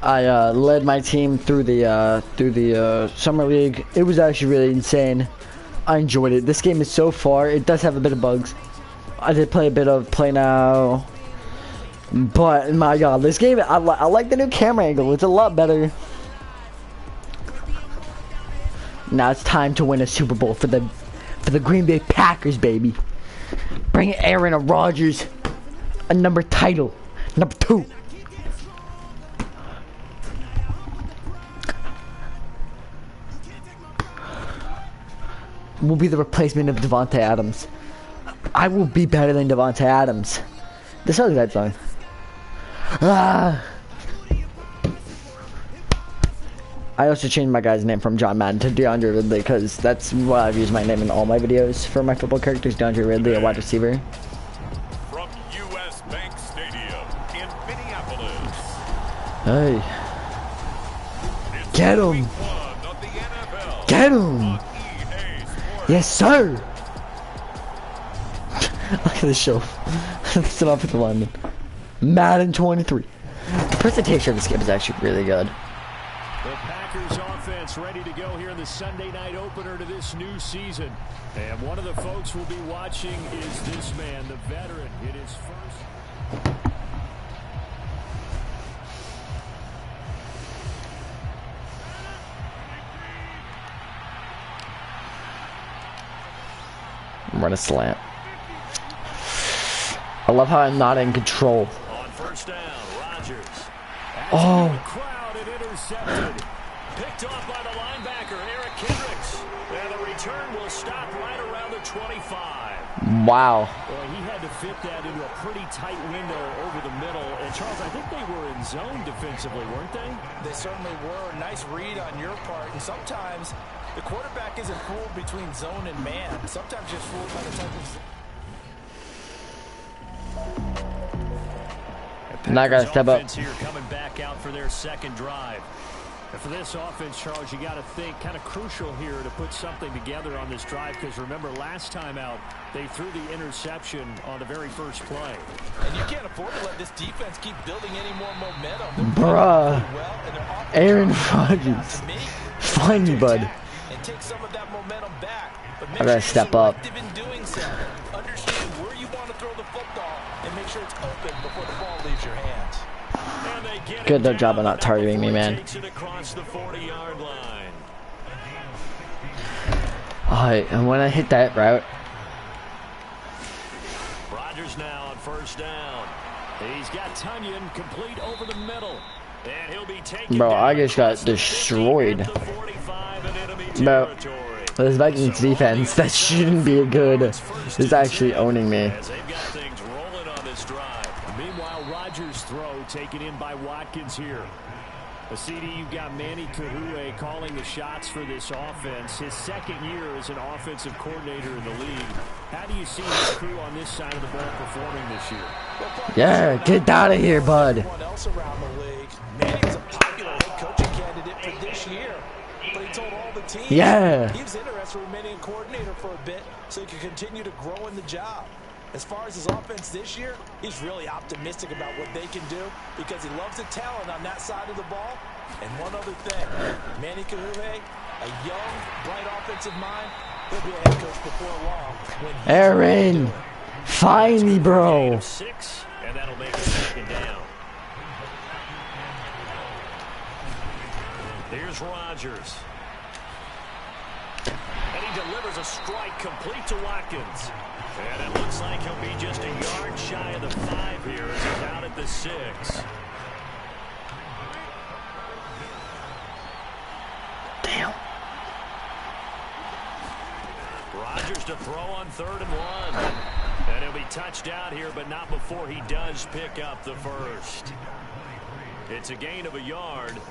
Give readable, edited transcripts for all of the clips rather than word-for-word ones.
I led my team through the summer league. It was actually really insane. I enjoyed it. This game is so far. It does have a bit of bugs. I did play a bit of Play Now, but my God, this game I like the new camera angle. It's a lot better. Now it's time to win a Super Bowl for the Green Bay Packers, baby. Bring Aaron Rodgers a number title, number 2. Will be the replacement of Devontae Adams. I will be better than Devontae Adams. This is that song. Ah. I also changed my guy's name from John Madden to DeAndre Ridley because that's what I've used my name in all my videos for my football characters. DeAndre Ridley, a wide receiver. From U.S. Bank Stadium in Minneapolis. Hey. Get him. Get him. Yes, sir. Look at this show. It's an offensive lineman. Madden 23. The presentation of this game is actually really good. The Packers offense ready to go here in the Sunday night opener to this new season. And one of the folks we'll be watching is this man, the veteran. It is first. Run a slant. I love how I'm not in control. On first down, Rodgers. Oh. Crowd and intercepted. Picked off by the linebacker, Eric Kendricks. And the return will stop right around the 25. Wow. Well, he had to fit that into a pretty tight window over the middle. And Charles, I think they were in zone defensively, weren't they? They certainly were. Nice read on your part. And sometimes the quarterback isn't fooled between zone and man. Sometimes just fooled by the type of... Not gonna step up. Here coming back out for their second drive. And for this offense, Charles, you got to think kind of crucial here to put something together on this drive because remember last time out they threw the interception on the very first play. And you can't afford to let this defense keep building any more momentum. Bruh. Aaron Rodgers. Find me, bud. And take some of that momentum back. But I gotta step up. In doing so. Understand where you want to throw the football and make sure it's open before the ball leaves your hands. Good job of not targeting me, man. Alright, and when I hit that route. Rodgers now on first down. He's got Tunyon complete over the middle. And he'll be taken. Bro, I just got destroyed. Bro, this Vikings defense, that shouldn't be good. Is actually owning me. Meanwhile, Rodgers' throw taken in by Watkins here. A CD, you've got Manny Kahue calling the shots for this offense. His second year as an offensive coordinator in the league. How do you see his crew on this side of the ball performing this year? Yeah, get out of here, bud. Manny's a popular head coaching candidate for this year. But he told all the teams he was interested in remaining a coordinator for a bit so he could continue to grow in the job. As far as his offense this year, he's really optimistic about what they can do because he loves the talent on that side of the ball. And one other thing, Manny Kahue, a young, bright offensive mind, he'll be a head coach before long. Aaron, find me, bro. 6, and that'll make it second down. Here's Rodgers. And he delivers a strike complete to Watkins. And it looks like he'll be just a yard shy of the 5 here as he's out at the 6. Damn. Rodgers to throw on 3rd and 1. And he'll be touched out here, but not before he does pick up the first. It's a gain of a yard.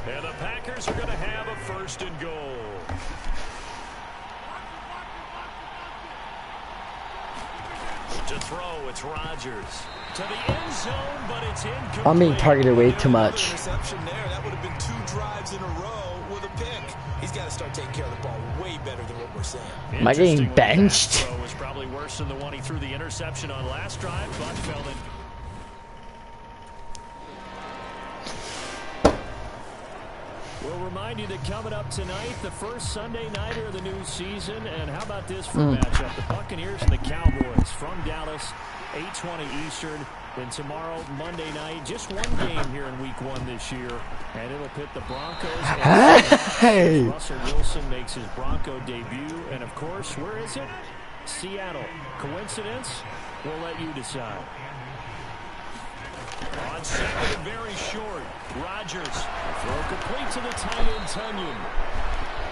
And the Packers are going to have a 1st and goal. To throw, it's Rodgers. To the end zone, but it's incomplete. I'm being targeted way too much. That would have been 2 drives in a row with a pick. He's got to start taking care of the ball way better than what we're saying. Am I getting benched? That throw was probably worse than the one he threw the interception on last drive, but fell in. We'll remind you that coming up tonight, the first Sunday nighter of the new season. And how about this for a matchup? The Buccaneers and the Cowboys from Dallas, 8:20 Eastern. Then tomorrow, Monday night, just one game here in Week 1 this year. And it'll pit the Broncos. Hey! Russell Wilson makes his Bronco debut. And, of course, where is it? Seattle. Coincidence? We'll let you decide. On second and very short, Rodgers. Throw complete to the tight end, Tunyon.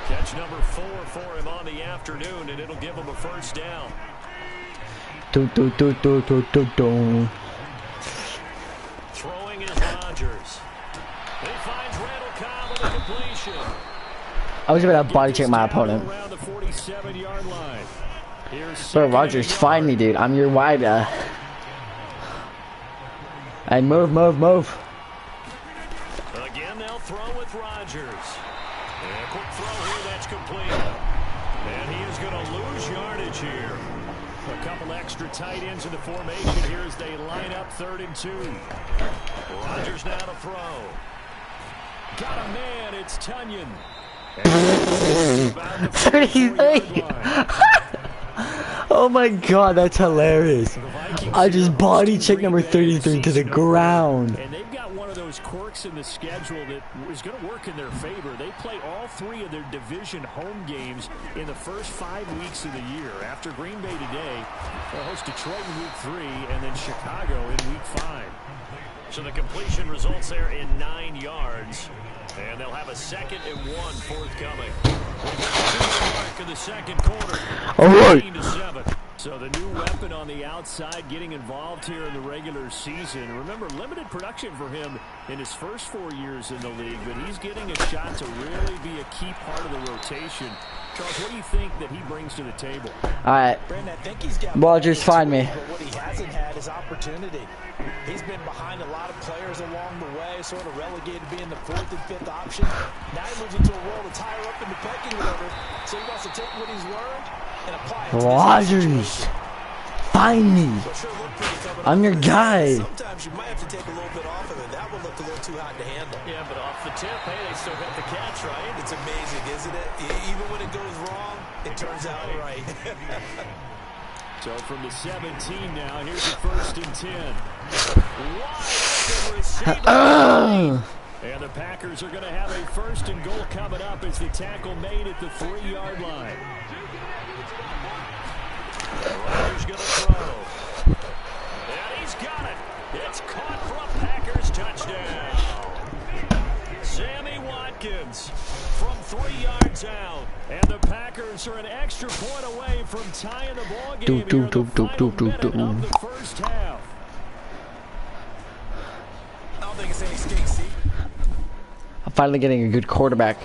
Catch number 4 for him on the afternoon, and it'll give him a first down. Throwing is Rodgers. He finds Randall Cobb with a completion. I was about to body check my opponent. Around the 47-yard line. Bro, Rodgers, find me, dude. I'm your wide guy. Hey, move. Again, they'll throw with Rodgers. And a quick throw here, that's complete. And he is going to lose yardage here. A couple extra tight ends in the formation here as they line up 3rd and 2. Rodgers now to throw. Got a man, it's Tunyon. 33. Oh my god, that's hilarious. I just body checked number 33 to the ground. And they've got one of those quirks in the schedule that is going to work in their favor. They play all 3 of their division home games in the first 5 weeks of the year. After Green Bay today, they'll host Detroit in Week 3 and then Chicago in Week 5. So the completion results there in 9 yards. And they'll have a 2nd and 1 forthcoming. Mark of the second quarter. All right. 15-7. So the new weapon on the outside getting involved here in the regular season. Remember, limited production for him in his first 4 years in the league, but he's getting a shot to really be a key part of the rotation. Charles, what do you think that he brings to the table? All right. Brandon, I think he's got Rodgers, find me. But what he hasn't had is opportunity. He's been behind a lot of players along the way, sort of relegated to being the 4th and 5th option. Now he moves into a role that's higher up in the pecking order, so he wants to take what he's learned and apply it to Rodgers, find me. I'm your guy. Sometimes you might have to take a little bit off of it. That one looked a little too hot to handle. Yeah, but off the tip, hey, they still got the catch, right? It's amazing, isn't it? Even when it goes wrong, it turns out right. So from the 17 now, here's the 1st and 10. And the Packers are going to have a 1st and goal coming up as the tackle made at the 3-yard line. Rodgers going to throw. And he's got it. It's caught for a Packers touchdown. Sammy Watkins from 3 yards out. And the Packers are an extra point away from tying the ball game here in the final minute of the first half. I don't think it's any skate seat. I'm finally getting a good quarterback.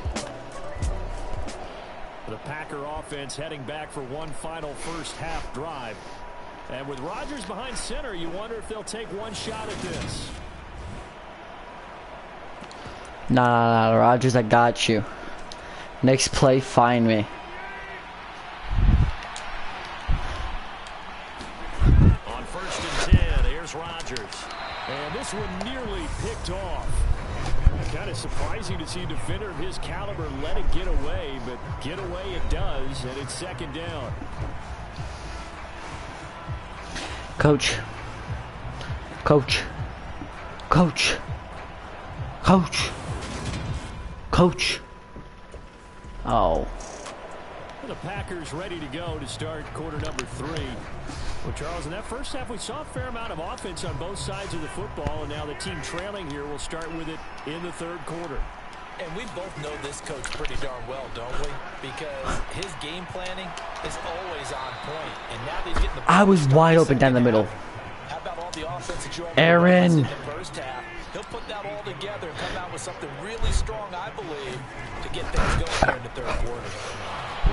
The Packer offense heading back for one final first half drive. And with Rodgers behind center, you wonder if they'll take one shot at this. Nah, Rodgers, I got you. Next play, find me. On 1st and 10, here's Rodgers. And this one nearly picked off. Kind of surprising to see a defender of his caliber let it get away, but get away it does, and it's 2nd down. Coach. Oh. The Packers ready to go to start quarter number 3. Well, Charles, in that first half, we saw a fair amount of offense on both sides of the football, and now the team trailing here will start with it in the 3rd quarter. And we both know this coach pretty darn well, don't we? Because his game planning is always on point. And now he's getting the I was wide open down the middle. How about all the offense that you Aaron. in the first half? He'll put that all together and come out with something really strong, I believe, to get things going here in the 3rd quarter.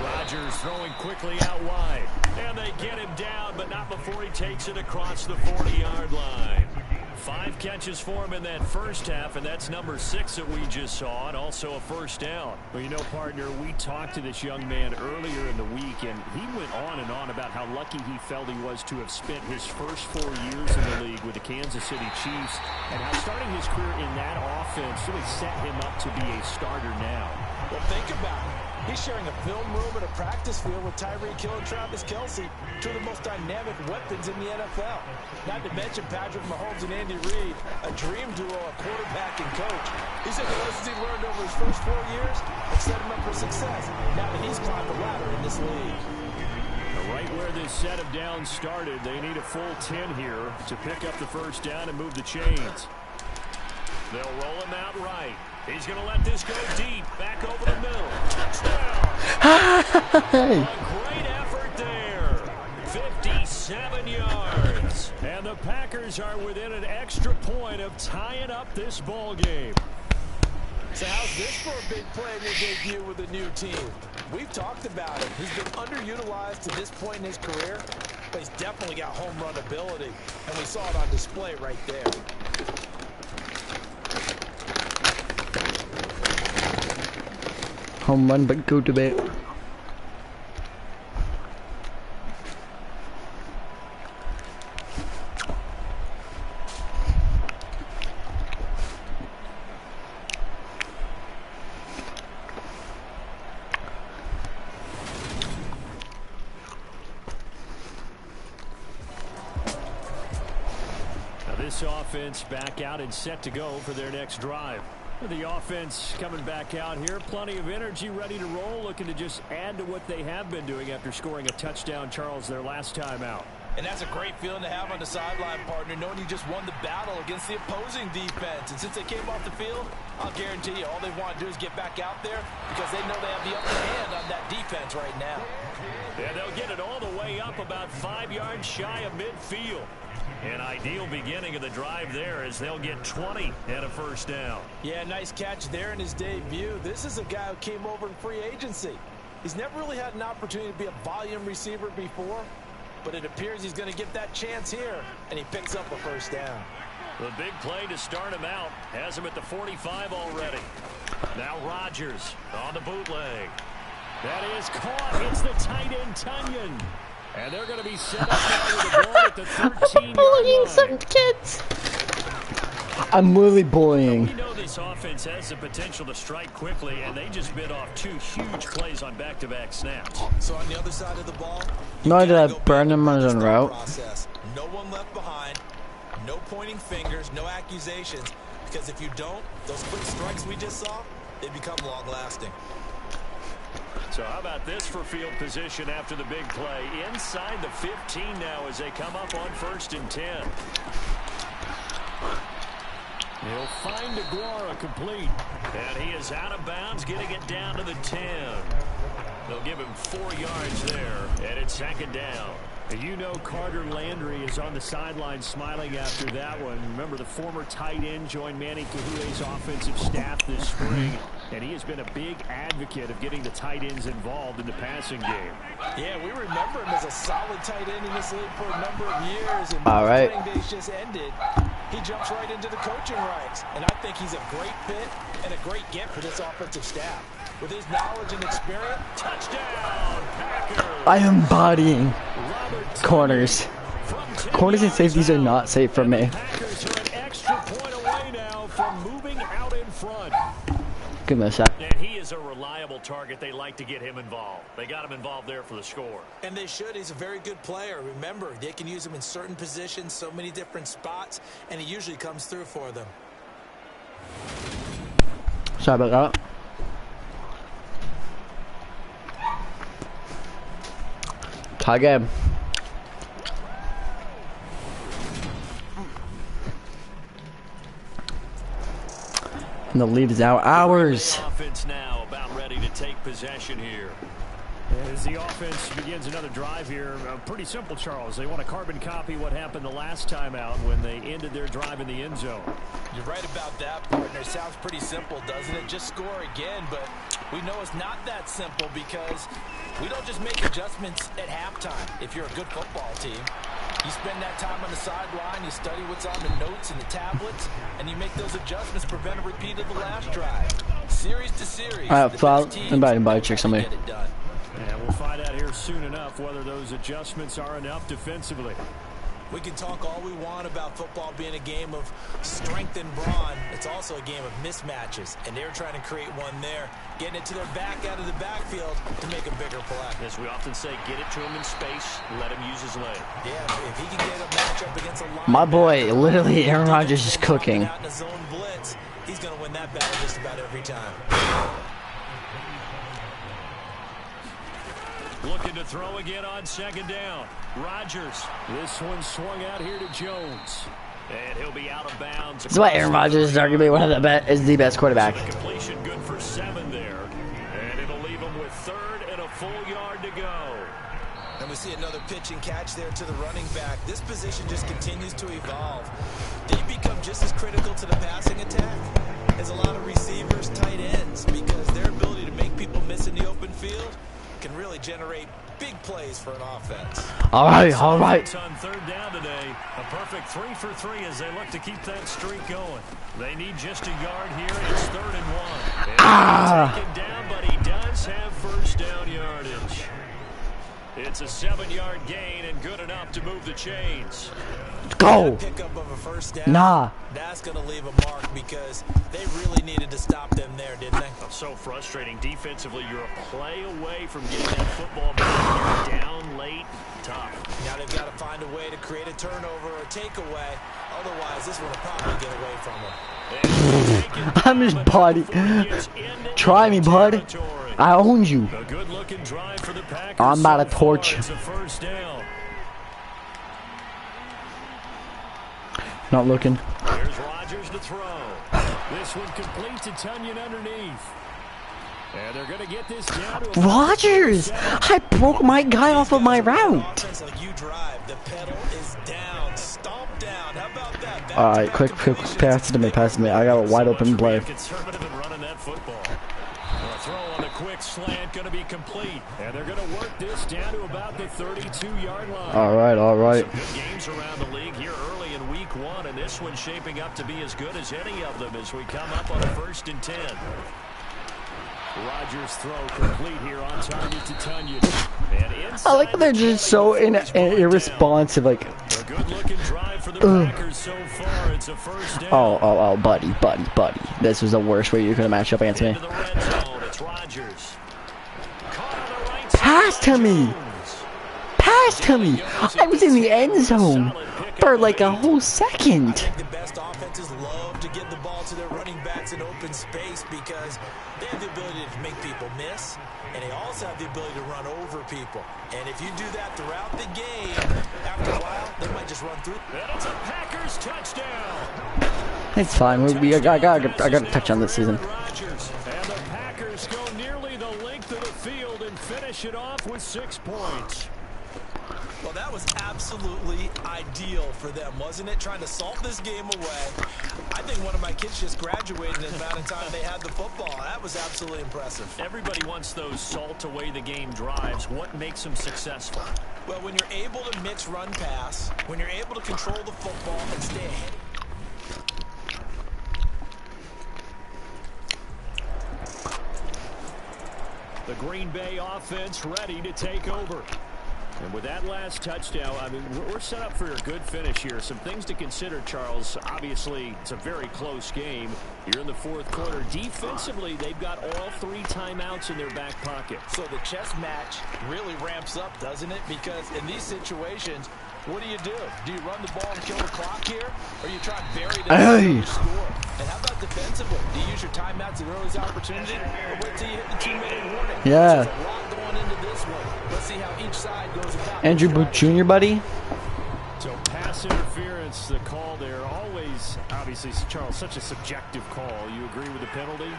Rodgers throwing quickly out wide. And they get him down, but not before he takes it across the 40-yard line. 5 catches for him in that first half, and that's number 6 that we just saw, and also a first down. Well, you know, partner, we talked to this young man earlier in the week, and he went on and on about how lucky he felt he was to have spent his first 4 years in the league with the Kansas City Chiefs, and how starting his career in that offense really set him up to be a starter now. Well, think about it. He's sharing a film room and a practice field with Tyreek Hill and Travis Kelce, two of the most dynamic weapons in the NFL. Not to mention Patrick Mahomes and Andy Reid, a dream duo of quarterback and coach. He said the lessons he learned over his first 4 years have set him up for success now that he's climbed the ladder in this league. Right where this set of downs started, they need a full 10 here to pick up the first down and move the chains. They'll roll him out right. He's going to let this go deep. Back over the middle. Touchdown. A great effort there. 57 yards. And the Packers are within an extra point of tying up this ball game. So how's this for a big play in your debut with a new team? We've talked about him. He's been underutilized to this point in his career, but he's definitely got home run ability, and we saw it on display right there. Home run, but go to bed. This offense back out and set to go for their next drive. The offense coming back out here, plenty of energy, ready to roll, looking to just add to what they have been doing after scoring a touchdown, Charles, their last time out. And that's a great feeling to have on the sideline, partner, knowing you just won the battle against the opposing defense. And since they came off the field, I'll guarantee you all they want to do is get back out there because they know they have the upper hand on that defense right now. Yeah, they'll get it all the way up about 5 yards shy of midfield. An ideal beginning of the drive there as they'll get 20 and a first down. Yeah, nice catch there in his debut. This is a guy who came over in free agency. He's never really had an opportunity to be a volume receiver before, but it appears he's going to get that chance here, and he picks up a first down. The big play to start him out has him at the 45 already. Now Rodgers on the bootleg. That is caught. It's the tight end Tunyon. And they're going to be set up now with the ball at the 13-yard bullying line. some kids. I'm really bullying. We know this offense has the potential to strike quickly, and they just bit off 2 huge plays on back-to-back snaps. So on the other side of the ball, No, did I burn him on his own route? Process. No one left behind. No pointing fingers. No accusations. Because if you don't, those quick strikes we just saw, they become long-lasting. So how about this for field position after the big play? Inside the 15 now as they come up on 1st and 10. He'll find Aguara complete. And he is out of bounds, getting it down to the 10. They'll give him 4 yards there, and it's 2nd down. You know Carter Landry is on the sideline smiling after that one. Remember, the former tight end joined Manny Kahu'e's offensive staff this spring, and he has been a big advocate of getting the tight ends involved in the passing game. Yeah, we remember him as a solid tight end in this league for a number of years, and all right, playing days just ended. He jumps right into the coaching ranks, and I think he's a great fit and a great get for this offensive staff. With his knowledge and experience, touchdown, Packers! I am bodying corners. Corners and safeties are not safe for me. Packers are an extra point away now from moving out in front. Give me a sec. And he is a reliable target. They like to get him involved. They got him involved there for the score. And they should. He's a very good player. Remember, they can use him in certain positions, so many different spots, and he usually comes through for them. Sorry about that. Tie game. And the lead is now ours. Offense now about ready to take possession here. As the offense begins another drive here, pretty simple, Charles. They want to carbon copy what happened the last time out when they ended their drive in the end zone. You're right about that, partner. Sounds pretty simple, doesn't it? Just score again, but we know it's not that simple because we don't just make adjustments at halftime if you're a good football team. You spend that time on the sideline, you study what's on the notes and the tablets, and you make those adjustments to prevent a repeat of the last drive. Series to series. All right, foul. Invite check somebody. And we'll find out here soon enough whether those adjustments are enough defensively. We can talk all we want about football being a game of strength and brawn. It's also a game of mismatches, and they're trying to create one there, getting it to their back out of the backfield to make a bigger play. As we often say, get it to him in space, let him use his leg. Yeah, if he can get a matchup against a line, My boy, literally, Aaron Rodgers is cooking. out in a zone blitz, he's going to win that battle just about every time. Looking to throw again on second down. Rodgers. This one swung out here to Jones. And he'll be out of bounds. That's why Aaron Rodgers is arguably one of the best quarterback. Completion good for 7 there. And it'll leave him with 3rd and a full yard to go. And we see another pitch and catch there to the running back. This position just continues to evolve. They become just as critical to the passing attack as a lot of receivers, tight ends, because their ability to make people miss in the open field can really generate big plays for an offense. All right. On 3rd down today, a perfect 3 for 3 as they look to keep that streak going. They need just a yard here. It's 3rd and 1. Taken down, but he does have first down yardage. It's a 7-yard gain and good enough to move the chains. Go. Pickup of a first down. Nah. That's going to leave a mark because they really needed to stop them there, didn't they? So frustrating. Defensively, you're a play away from getting that football back. You're down late. Tough. Now they've got to find a way to create a turnover or takeaway. Otherwise, this one will probably get away from them. I'm his buddy. Try me, bud. I owned you. A good-looking drive for the Packers. I'm about to torch. It's a first down. Not looking. Here's Rodgers to throw. This one complete to Tunyon underneath. And they're going to get this down to Rodgers! I broke my guy off of my route. All right, quick pass to me, I got a wide open play. Conservative in running that football. A throw on the quick slant going to be complete. And they're going to work this down to about the 32-yard line. All right. Some good games around the league here early in week 1, and this one's shaping up to be as good as any of them as we come up on 1st and 10. Rodgers throw complete here on target to Tunyon. I like that they're just so irresponsive, like. A good-looking drive for the Packers so far. It's a first down. Oh, buddy. This was the worst way you could have matched up against me. Into the red zone. It's Rodgers. Pass to me. I was in the end zone for like a whole second. The best offenses love to get the ball to their running backs in open space because they have the ability to make people miss, and they also have the ability to run over people. And if you do that throughout the game, after a while, they might just run through. And it's a Packers touchdown. It's fine. I got a touchdown this season. Rodgers. And the Packers go nearly the length of the field and finish it off with 6 points. Well, that was absolutely ideal for them, wasn't it? Trying to salt this game away. I think one of my kids just graduated in the amount of time they had the football. That was absolutely impressive. Everybody wants those salt away the game drives. What makes them successful? Well, when you're able to mix run pass, when you're able to control the football and stay ahead. The Green Bay offense ready to take over. And with that last touchdown, I mean, we're set up for a good finish here. Some things to consider, Charles. Obviously, it's a very close game. You're in the 4th quarter. Defensively, they've got all 3 timeouts in their back pocket. So the chess match really ramps up, doesn't it? Because in these situations, what do? Do you run the ball and kill the clock here? Or you try and bury the score? And how about defensively? Do you use your timeouts at the earliest opportunity? Or wait till you hit the 2-minute warning? Yeah. There's a lot going into this one. Let's see how each side goes about. Andrew Booth Jr., buddy. So pass interference, the call there. Always, obviously, Charles, such a subjective call. You agree with the penalty?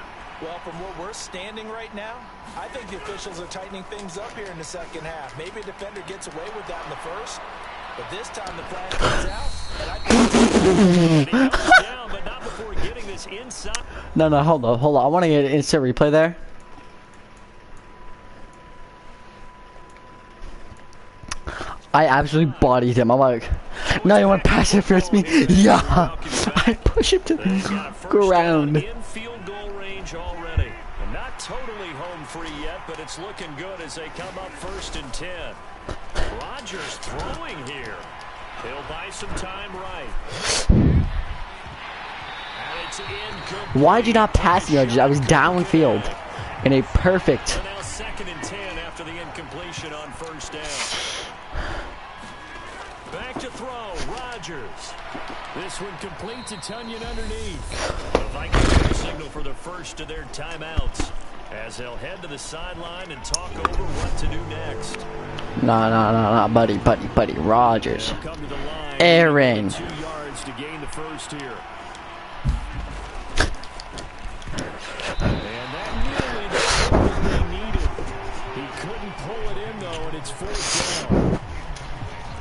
Well, from where we're standing right now, I think the officials are tightening things up here in the second half. Maybe a defender gets away with that in the first. But this time the flag comes out, and I think down, but not before getting this inside. No, hold on. I want to get an instant replay there. I absolutely bodied him. I'm like, now you want to pass it first me? Yeah. I push him to the ground. In field goal range already. And not totally home free yet, but it's looking good as they come up 1st and 10. Rodgers throwing here. He'll buy some time right. And it's incomplete. Why did you not pass me? I was downfield in a perfect. So now 2nd and 10 after the incompletion on 1st down. Back to throw, Rodgers. This one completes. It's Onion underneath. The Vikings signal for the first of their timeouts as they'll head to the sideline and talk over what to do next. No, buddy, Rodgers. Aaron. 2 yards to gain the first here. And that nearly the one they needed. He couldn't pull it in, though, and it's 4th down.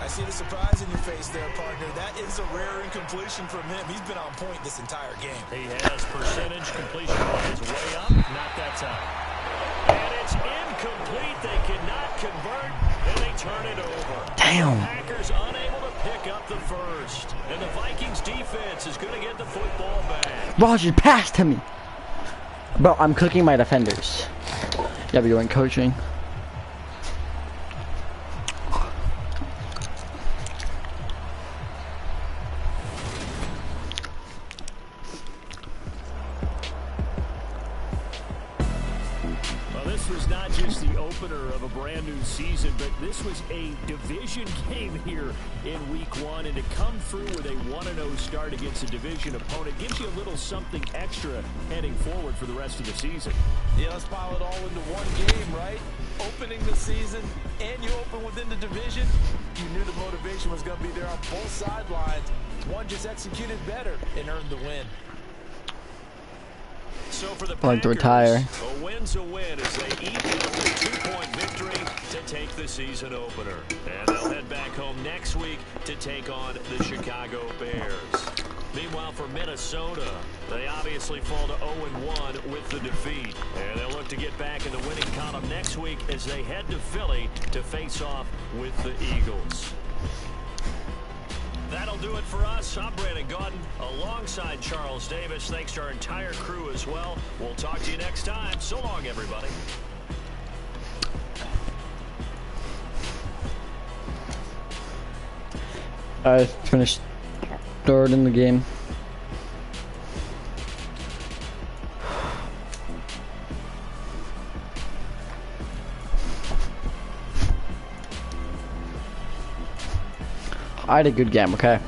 I see the surprise in your face there, partner. That is a rare incompletion from him. He's been on point this entire game. He has percentage completion-wise way up, not that time. And it's incomplete. They cannot convert, and they turn it over. Damn. The Packers unable to pick up the first. And the Vikings defense is going to get the football back. Rodgers passed to me. Bro, I'm cooking my defenders. Yeah, but you weren't coaching. This was not just the opener of a brand new season, but this was a division game here in week 1, and to come through with a 1-0 start against a division opponent gives you a little something extra heading forward for the rest of the season. Yeah, let's pile it all into one game, right? Opening the season, and you open within the division. You knew the motivation was going to be there on both sidelines. One just executed better and earned the win. So for the I'd like to Packers, retire. a win's a win as they eke out the 2-point victory to take the season opener. And they'll head back home next week to take on the Chicago Bears. Meanwhile, for Minnesota, they obviously fall to 0-1 with the defeat. And they'll look to get back in the winning column next week as they head to Philly to face off with the Eagles. That'll do it for us. I'm Brandon Gaudin alongside Charles Davis. Thanks to our entire crew as well. We'll talk to you next time. So long, everybody. I finished 3rd in the game. I had a good game, okay?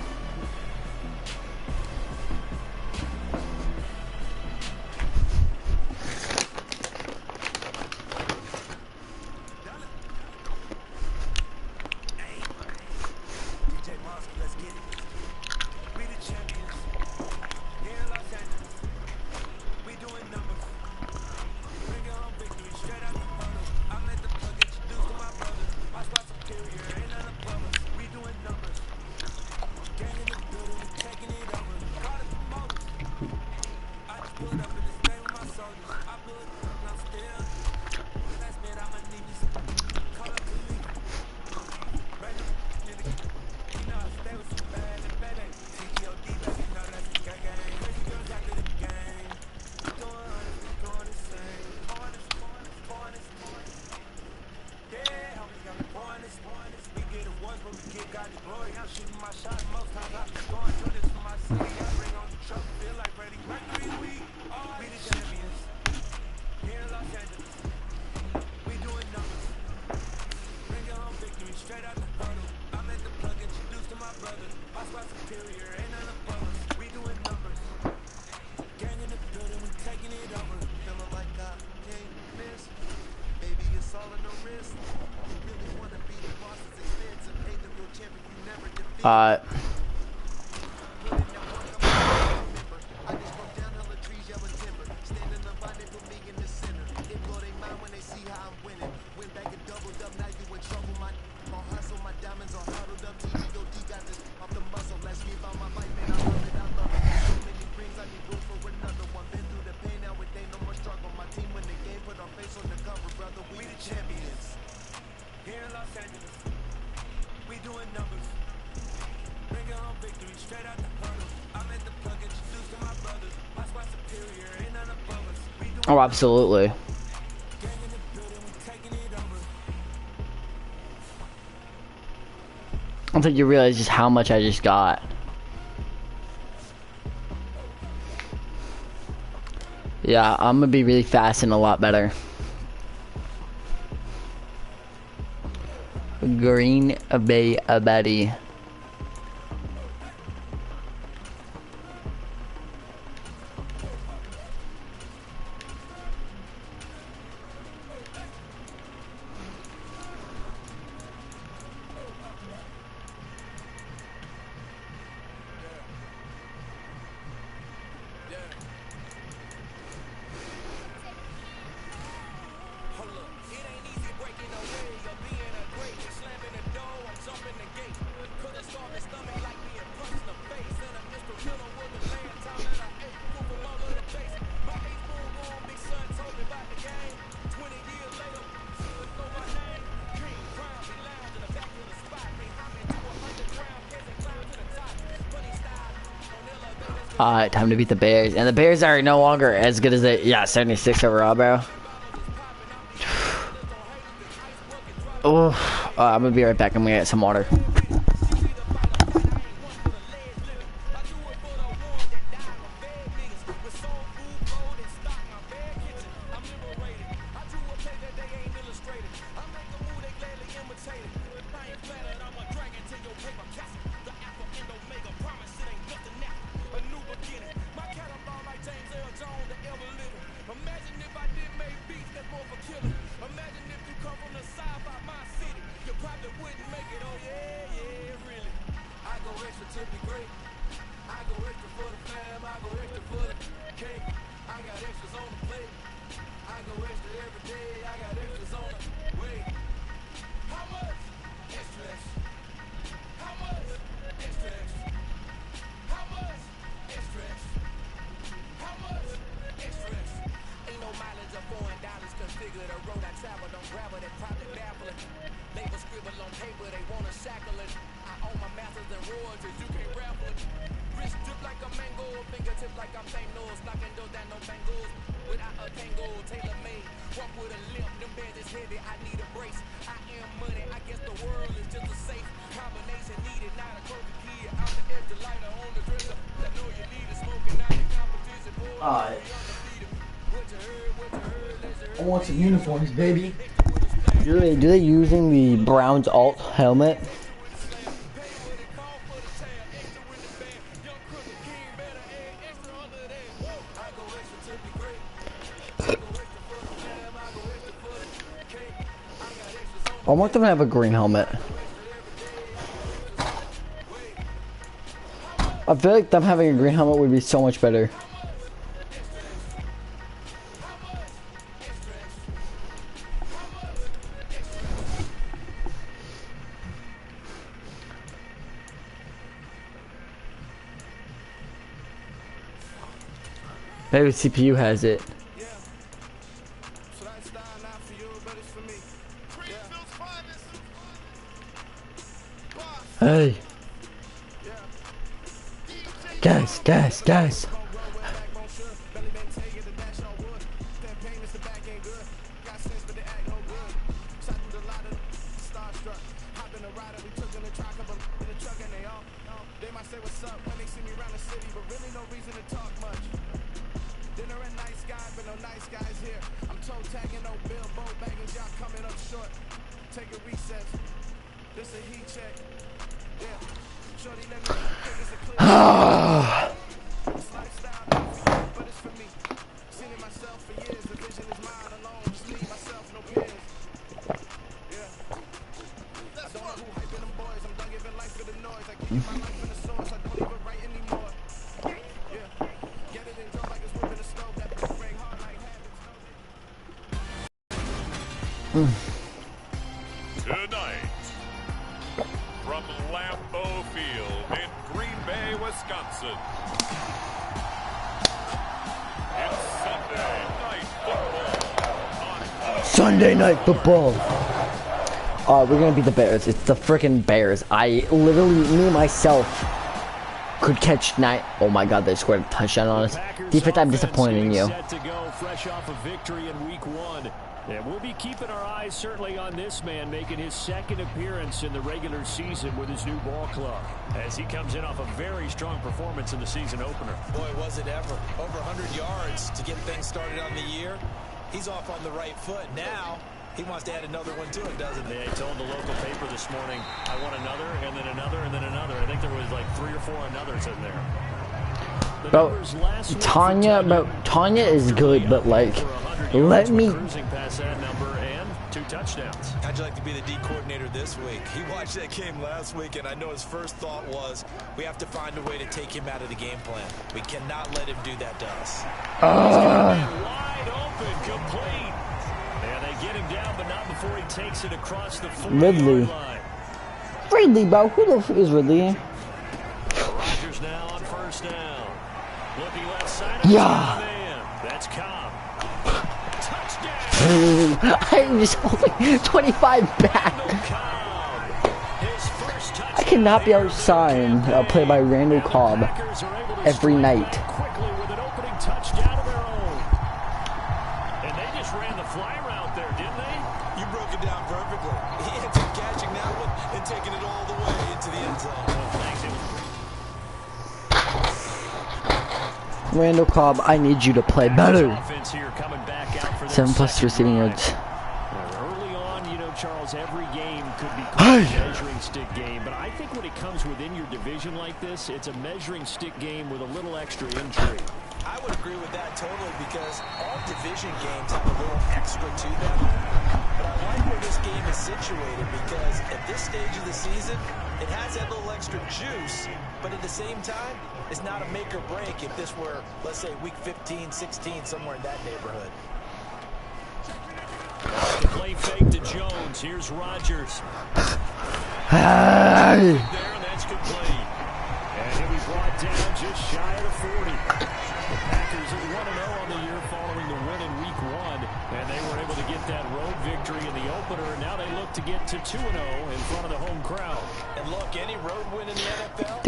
Oh, absolutely. until you realize just how much I just got. Yeah, I'm gonna be really fast and a lot better. Green Bay Betty. Alright, time to beat the Bears. And the Bears are no longer as good as they... Yeah, 76 overall, bro. Oh, I'm gonna be right back. I'm gonna get some water. I want some uniforms, baby. Do they using the Browns alt helmet? I want them to have a green helmet. I feel like them having a green helmet would be so much better. Maybe CPU has it. Hey. Gas. Tonight, from Lambeau Field in Green Bay, Wisconsin, it's Sunday Night Football. We're gonna beat the Bears. It's the freaking Bears. I literally, me myself, could catch 9. Oh my God, they scored a touchdown on us. Defense, I'm disappointed in you. Set to go fresh off a victory in week 1. And we'll be keeping our eyes certainly on this man making his second appearance in the regular season with his new ball club, as he comes in off a very strong performance in the season opener. Boy, was it ever. Over 100 yards to get things started on the year. He's off on the right foot. Now he wants to add another one to it, doesn't he? They told the local paper this morning, I want another, and then another, and then another. I think there was like 3 or 4 anothers in there. Bro, Tanya is good, but like, let me. Cruising past that number and 2 touchdowns. How'd you like to be the D coordinator this week? He watched that game last week, and I know his first thought was, we have to find a way to take him out of the game plan. We cannot let him do that to us. Wide open, complete. And they get him down, but not before he takes it across the 40-yard line. Ridley, bro. Who the f is Ridley? Rodgers now on first down. Looking left side. Yeah. That's Cobb. Touchdown. I'm just holding 25 back. I cannot be outside a play by Randall Cobb every night. Quickly with an opening touchdown of their own. And they just ran the fly route there, didn't they? You broke it down perfectly. He ends up catching that one and taking it all the way into the end zone. Randall Cobb, I need you to play better. 7+ receiving yards. Early on, you know, Charles, every game could be called a measuring stick game, but I think when it comes within your division like this, it's a measuring stick game with a little extra intrigue. I would agree with that totally, because all division games have a little extra to them. But I like where this game is situated, because at this stage of the season, it has that little extra juice, but at the same time, it's not a make or break if this were, let's say, week 15, 16, somewhere in that neighborhood. The play fake to Jones. Here's Rodgers. Hey. There, that's complete. And he'll be brought down just shy of the 40. The Packers are 1-0 on the year following the win in week 1, and they were able to get that road victory in the opener. Now they look to get to 2-0 in front of the home crowd. And look, any road win in the NFL,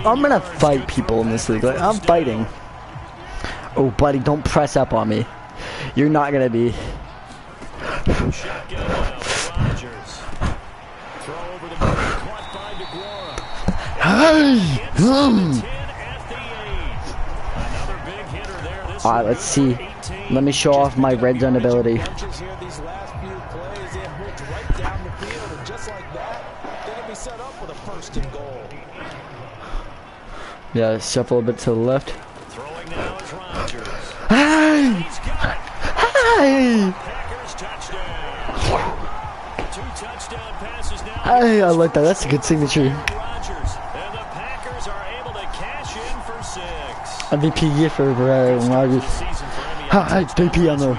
I'm gonna fight people in this league. Like, I'm fighting. Oh, buddy, don't press up on me. You're not gonna be. Alright, let's see. Let me show off my red zone ability. Yeah, shuffle a bit to the left. Hey! Hey! Hey, I like that. That's a good signature. MVP gift for Rodgers. Hi, JP on the.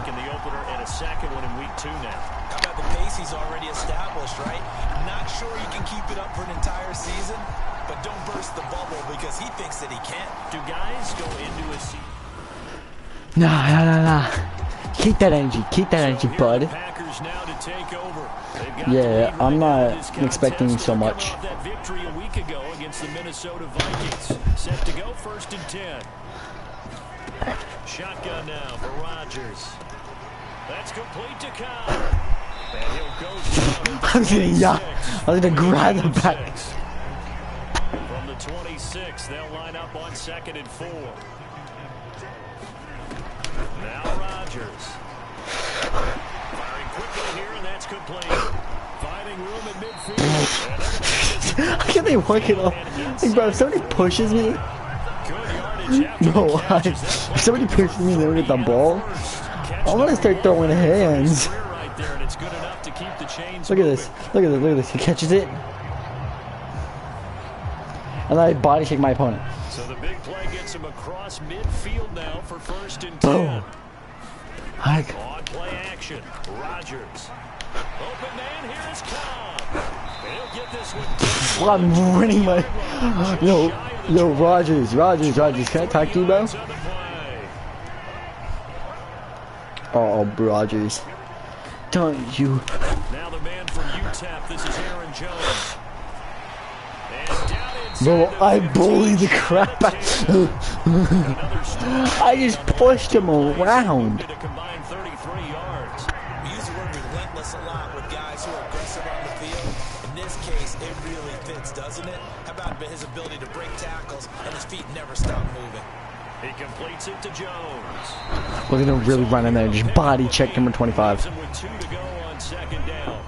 Nah. Keep that energy, bud. Yeah, I'm not expecting so much. That victory a week ago against the Minnesota Vikings. Set to go 1st and 10. Shotgun now for Rodgers. That's complete to Cobb. And he'll go I'm gonna grab the back. From the 26, they'll line up on 2nd and 4. Now Rodgers. Firing quickly here, and that's complete. Finding room in midfield. How can they work it off? Like, bro, if somebody pushes me. No, if somebody pushes me and they don't get the ball, I'm gonna start throwing hands. Look at this. He catches it. And I body shake my opponent. So the big play gets him across midfield now for 1st and 10. Boom. On play action, Rodgers. Open man, here is Cobb. He'll get this one. I'm winning my. Yo, Rodgers. Can I talk to you, bro? Oh, Rodgers. Don't you. Now the man from UTEP, this is Aaron Jones. And down Bro, I bullied the crap out. I just pushed him around. To combine 33 yards. We use the word relentless a lot with guys who are aggressive on the field. In this case, it really fits, doesn't it? How about his ability to break tackles and his feet never stop moving? He completes it to Jones. We're gonna really run in there and just body check number 25. With 2 to go on second down.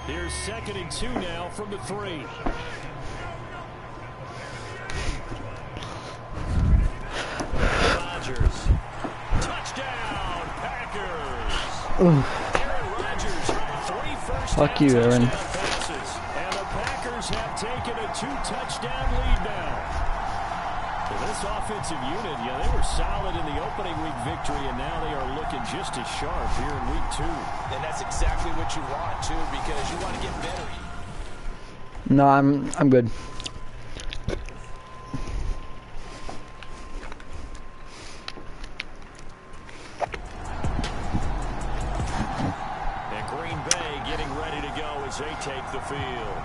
Here's 2nd and 2 now from the 3. Rodgers. Touchdown, Packers. Aaron Rodgers, 3 first Fuck you, Aaron. passes. And the Packers have taken a 2-touchdown lead now. Well, this offensive unit, they were solid in the opening week victory, and now they are looking just as sharp here in week 2. And that's exactly what you want, too, because you want to get better. No, I'm good. And Green Bay getting ready to go as they take the field.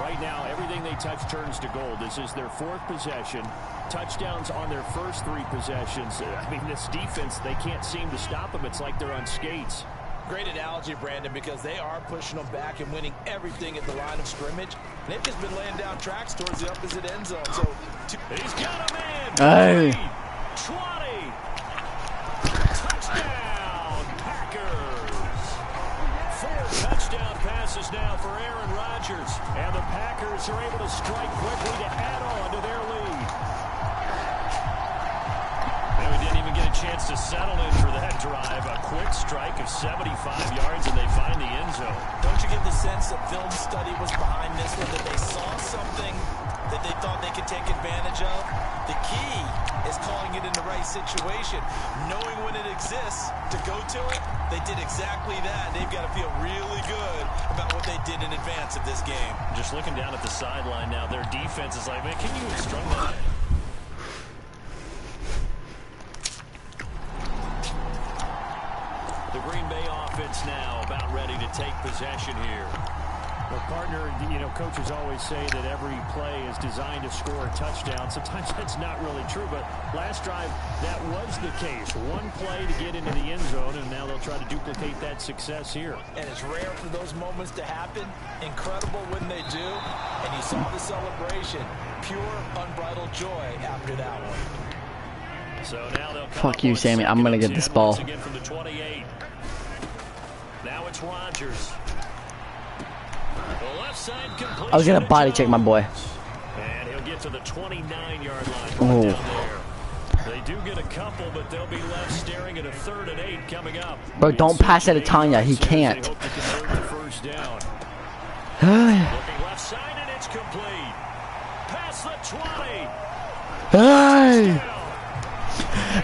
Right now, everything they touch turns to gold. This is their 4th possession. Touchdowns on their first 3 possessions. I mean, this defense, they can't seem to stop them. It's like they're on skates. Great analogy, Brandon, because they are pushing them back and winning everything at the line of scrimmage. And they've just been laying down tracks towards the opposite end zone. So he's got a man. Hey. 20. Touchdown, Packers. 4 touchdown passes now for Aaron Rodgers. And the Packers are able to strike quickly to add on to their lead. And we didn't even get a chance to settle in for that drive. A quick strike of 75 yards, and they find the end zone. Don't you get the sense that film study was behind this one, that they saw something that they thought they could take advantage of? The key is calling it in the right situation, knowing when it exists to go to it. They did exactly that. They've got to feel really good about what they did in advance of this game. Just looking down at the sideline now, their defense is like, man, can you instruct that? The Green Bay offense now about ready to take possession here. Well, partner, coaches always say that every play is designed to score a touchdown. Sometimes that's not really true, but last drive, that was the case. One play to get into the end zone, and now they'll try to duplicate that success here. And it's rare for those moments to happen. Incredible when they do. And you saw the celebration. Pure, unbridled joy after that one. So now they'll Fuck you, Sammy. I'm gonna get this ball. Again from the 28. Now it's Rodgers. The left side completion. I was gonna body check my boy. And he'll get to the 29-yard line right Oh. down there. They do get a couple, but they'll be left staring at a 3rd and 8 coming up. Bro, don't pass it to Tanya. He can't. They hope to convert the first down. Looking left side, and it's complete. Past the 20. Hey!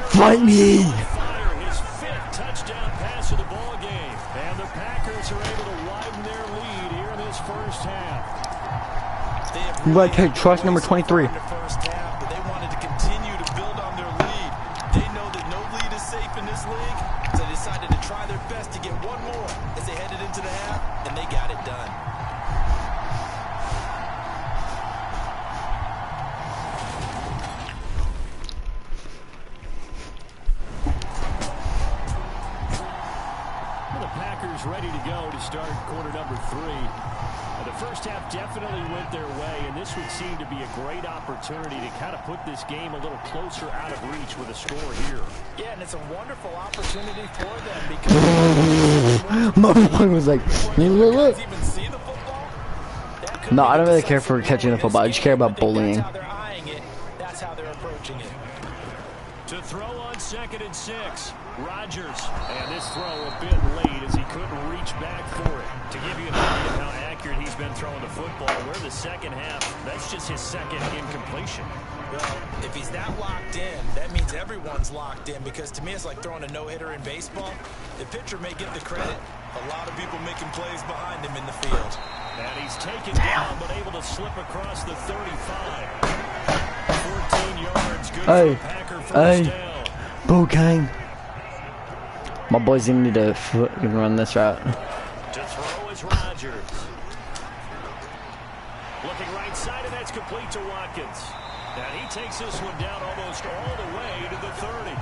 Fight me! Fire, his 5th touchdown pass of the ball game. And the Packers are able to widen their lead here in this first half. You gotta take trust number 23. In the first half, but they wanted to continue to build on their lead. They know that no lead is safe in this league, so they decided to try their best to get one more as they headed into the half, and they got it done. Ready to go to start quarter number 3. The first half definitely went their way, and this would seem to be a great opportunity to kind of put this game a little closer out of reach with a score here. Yeah, and it's a wonderful opportunity for them because My boy was like, look. even see the football. No, I don't really care for catching the football. I just care about bullying. That's how they're eyeing it. That's how they're approaching it. To throw on 2nd and 6. Rodgers, and this throw a bit late as he couldn't reach back for it. To give you an idea of how accurate he's been throwing the football, we're the second half. That's just his 2nd incompletion. Well, if he's that locked in, that means everyone's locked in, because to me it's like throwing a no-hitter in baseball. The pitcher may get the credit. A lot of people making plays behind him in the field. And he's taken down, but able to slip across the 35. 14 yards, good for the Packer first down. Boo gang. My boys didn't need to run this route. To throw is Rodgers. Looking right side, and that's complete to Watkins. And he takes this one down almost all the way to the 30.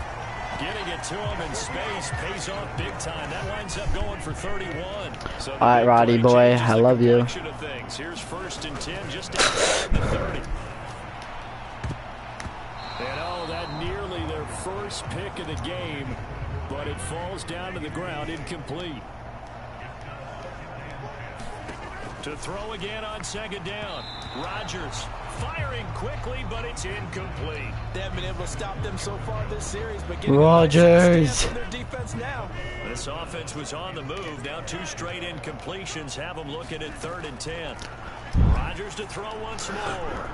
Getting it to him in space pays off big time. That winds up going for 31. So all right, Roddy boy, I love you. Here's 1st and 10 just outside the 30. And oh, that nearly their first pick of the game, but it falls down to the ground incomplete. To throw again on 2nd down. Rodgers firing quickly, but it's incomplete. They haven't been able to stop them so far this series, but getting Rodgers. their defense now. This offense was on the move. Now 2 straight incompletions have them looking at 3rd and 10. Rodgers to throw once more.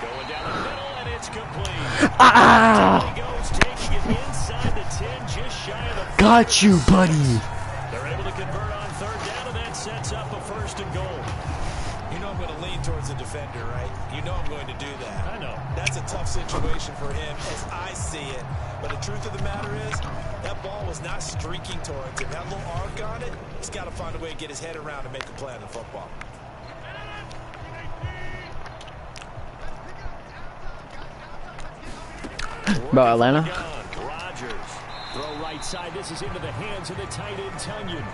Going down the middle, and it's complete. Ah! He goes, taking it inside the 10, just shy of the 5. Got you, buddy. They're able to convert on 3rd down, and that sets up a 1st and goal. You know I'm going to lean towards the defender, right? You know I'm going to do that. I know. That's a tough situation for him as I see it. But the truth of the matter is, that ball was not streaking towards him. That little arc on it, he's got to find a way to get his head around and make a play on the football. Bro, Atlanta. Rodgers. Throw right side. This is into the hands of the tight end, Tunyon.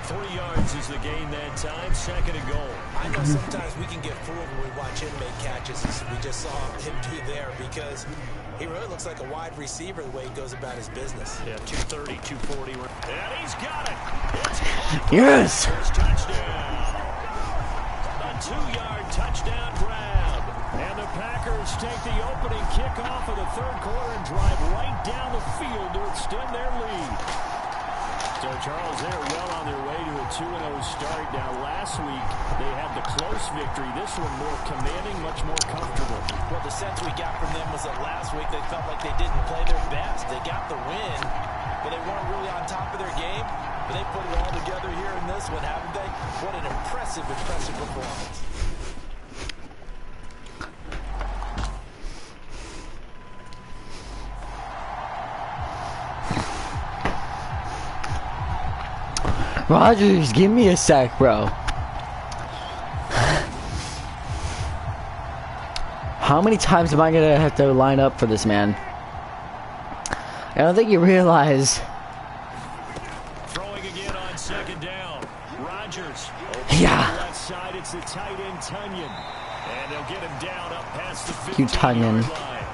3 yards is the gain that time. 2nd and goal. I know sometimes we can get fooled when we watch him make catches, as we just saw him do there, because he really looks like a wide receiver the way he goes about his business. Yeah, 230, 240. And he's got it. It's Yes. first touchdown. A 2-yard touchdown grab. And the Packers take the opening kickoff of the 3rd quarter and drive right down the field to extend their lead. So, Charles, they're well on their way to a 2-0 start. Now, last week, they had the close victory. This one more commanding, much more comfortable. Well, the sense we got from them was that last week they felt like they didn't play their best. They got the win, but they weren't really on top of their game. But they put it all together here in this one, haven't they? What an impressive performance. Rodgers, give me a sec, bro. How many times am I gonna have to line up for this man? I don't think you realize. Throwing again on 2nd down. Rodgers. Yeah. Left side, it's the tight end, Tunyon. And they'll get him down up past the 15-yard You, Tunyon. line.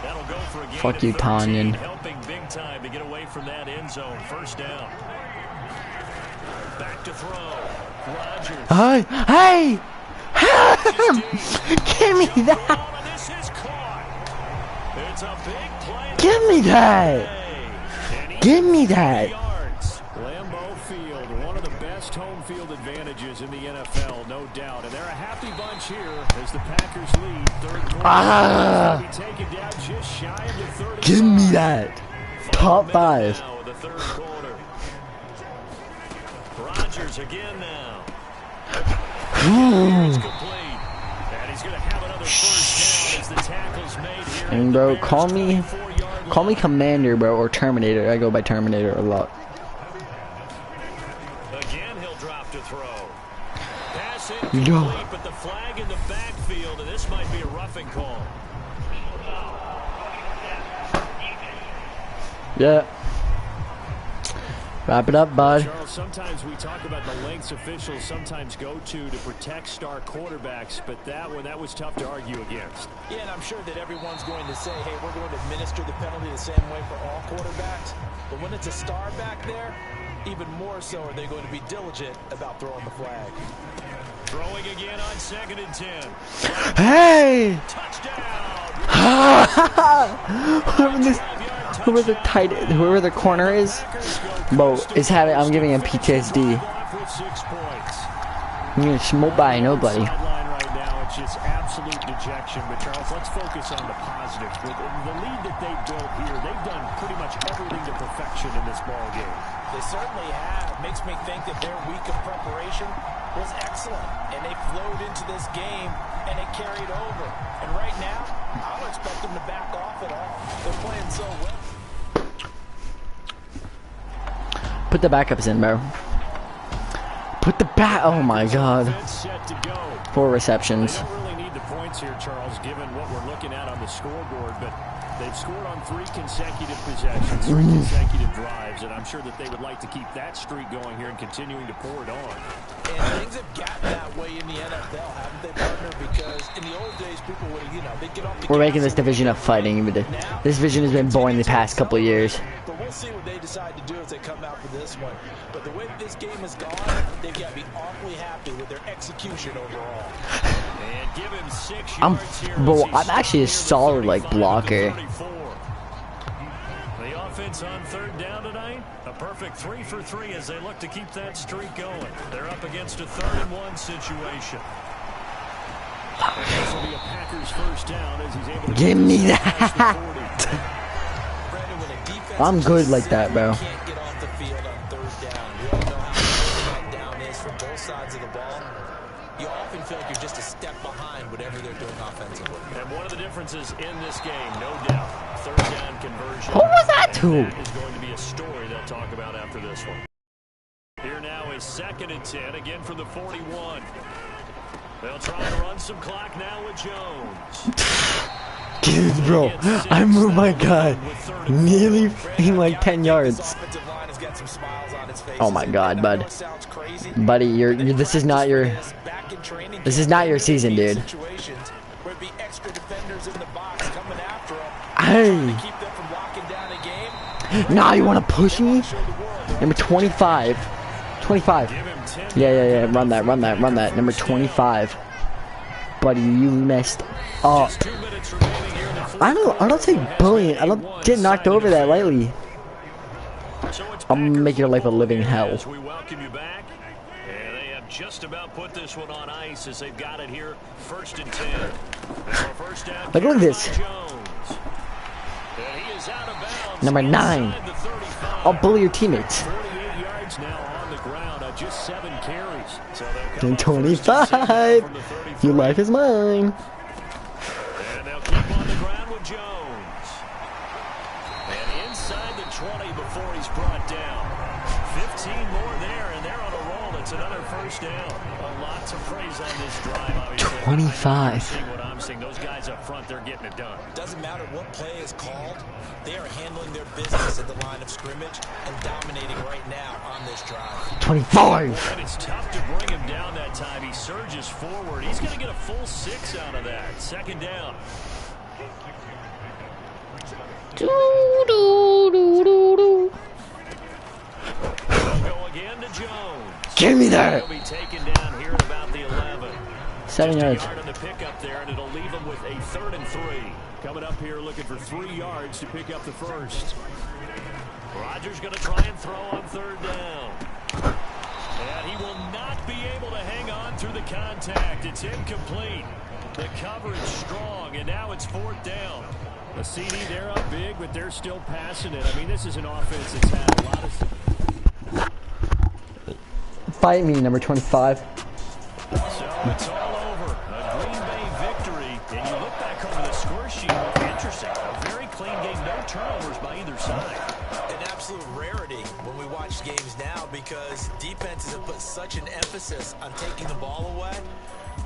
That'll go for a gain Fuck of you, 13, Tunyon. helping big time to get away from that end zone. 1st down. Back to throw. Rodgers. Hey! Give me that! This is caught. It's a big play. Give me that! Give me that! Yards. Lambeau Field, one of the best home field advantages in the NFL, no doubt. And they're a happy bunch here as the Packers lead 3rd quarter. Ah! Taken down just shy of the 30. Give me that! Top 5. Now, the 3rd quarter. Rodgers again now. It's complete. And he's going to have another 1st down as the tackle's made here. And bro, call me Commander, bro, or Terminator. I go by Terminator a lot. Again, he'll drop to throw. Pass Yo. incomplete, but the flag in the backfield, and this might be a roughing call. Yeah. Wrap it up, bud. Charles, sometimes we talk about the lengths officials sometimes go to protect star quarterbacks, but that was tough to argue against. Yeah, and I'm sure that everyone's going to say, hey, we're going to administer the penalty the same way for all quarterbacks. But when it's a star back there, even more so are they going to be diligent about throwing the flag. Throwing again on 2nd and 10. Hey! Touchdown! whoever the corner is, bro, I'm giving him PTSD. I'm gonna smoke by nobody. Right now, it's just absolute dejection. But Charles, let's focus on the positives. With the lead that they built here, they've done pretty much everything to perfection in this ball game. They certainly have. Makes me think that their week of preparation was excellent, and they flowed into this game, and it carried over. And right now, I don't expect them to back off at all. They're playing so well. Put the backups in, bro. Put the bat. Oh my God. Set to go. 4 They receptions. don't really need the points here, Charles, given what we're looking at on the scoreboard, but they've scored on 3 consecutive possessions, 3 consecutive drives, and I'm sure that they would like to keep that streak going here and continuing to pour it on. And things have gotten that way in the NFL, haven't they, partner? Because in the old days, people would, they'd get off the We're gas making this and division of fighting. This division has been boring the past couple of years. But we'll see what they decide to do as they come out for this one. But the way this game has gone, they've got to be awfully happy with their execution overall. And give him 6 yards here. I'm actually a solid blocker. The offense on 3rd down tonight, a perfect 3 for 3 as they look to keep that streak going. They're up against a 3rd and 1 situation. And this will be a Packers first down as he's able to Give me that. I'm good like that, bro. Can't get off the field on 3rd down. We all know how important that down is for both sides of the ball. You often feel like you're just a step behind whatever they're doing offensively. And one of the differences in this game, no doubt, 3rd down conversion. Who was that to? That is going to be a story they'll talk about after this one. Here now is 2nd and 10, again from the 41. They'll try to run some clock now with Jones. Dude, bro, I moved my guy nearly in 10 yards. Oh my God, bud. Buddy, this is not your season, dude. Hey. Nah, you want to push me? Number 25. 25. Yeah. Run that. Number 25. Buddy, you messed up. I don't take bullying. I don't get knocked over that lightly. I'm making your life a living hell. We welcome you back. And they have just about put this one on ice as they've got it here. 1st and 10. First down. Look at this. Number 9. I'll bully your teammates. 38 yards now on the ground on just 7 carries. So then 25. Your life is mine. And they'll keep on the ground with Jones. And inside the 20 before he's brought down. 15 more there, and they're on a roll. It's another first down. A lot to praise on this drive, obviously. 25. Seeing what I'm seeing, those guys up front, they're getting it done. Doesn't matter what play is called. They are handling their business at the line of scrimmage and dominating right now on this drive. 25. And it's tough to bring him down that time. He surges forward. He's going to get a full 6 out of that. 2nd down. They'll go again to Jones. Give me that. He'll be taken down here at about the 11. 7 yards. On the pickup there, and it'll leave him with a 3rd and 3. Coming up here looking for 3 yards to pick up the first. Rodgers going to try and throw on 3rd down. And he will not be able to hang on through the contact. It's incomplete. The coverage strong, and now it's 4th down. The CD, they're up big, but they're still passing it. I mean, this is an offense that's had a lot of... Fight me, number 25. So it's all over. A Green Bay victory. And you look back over the score sheet. Interesting. A very clean game. No turnovers by either side. An absolute rarity when we watch games now because defenses have put such an emphasis on taking the ball away.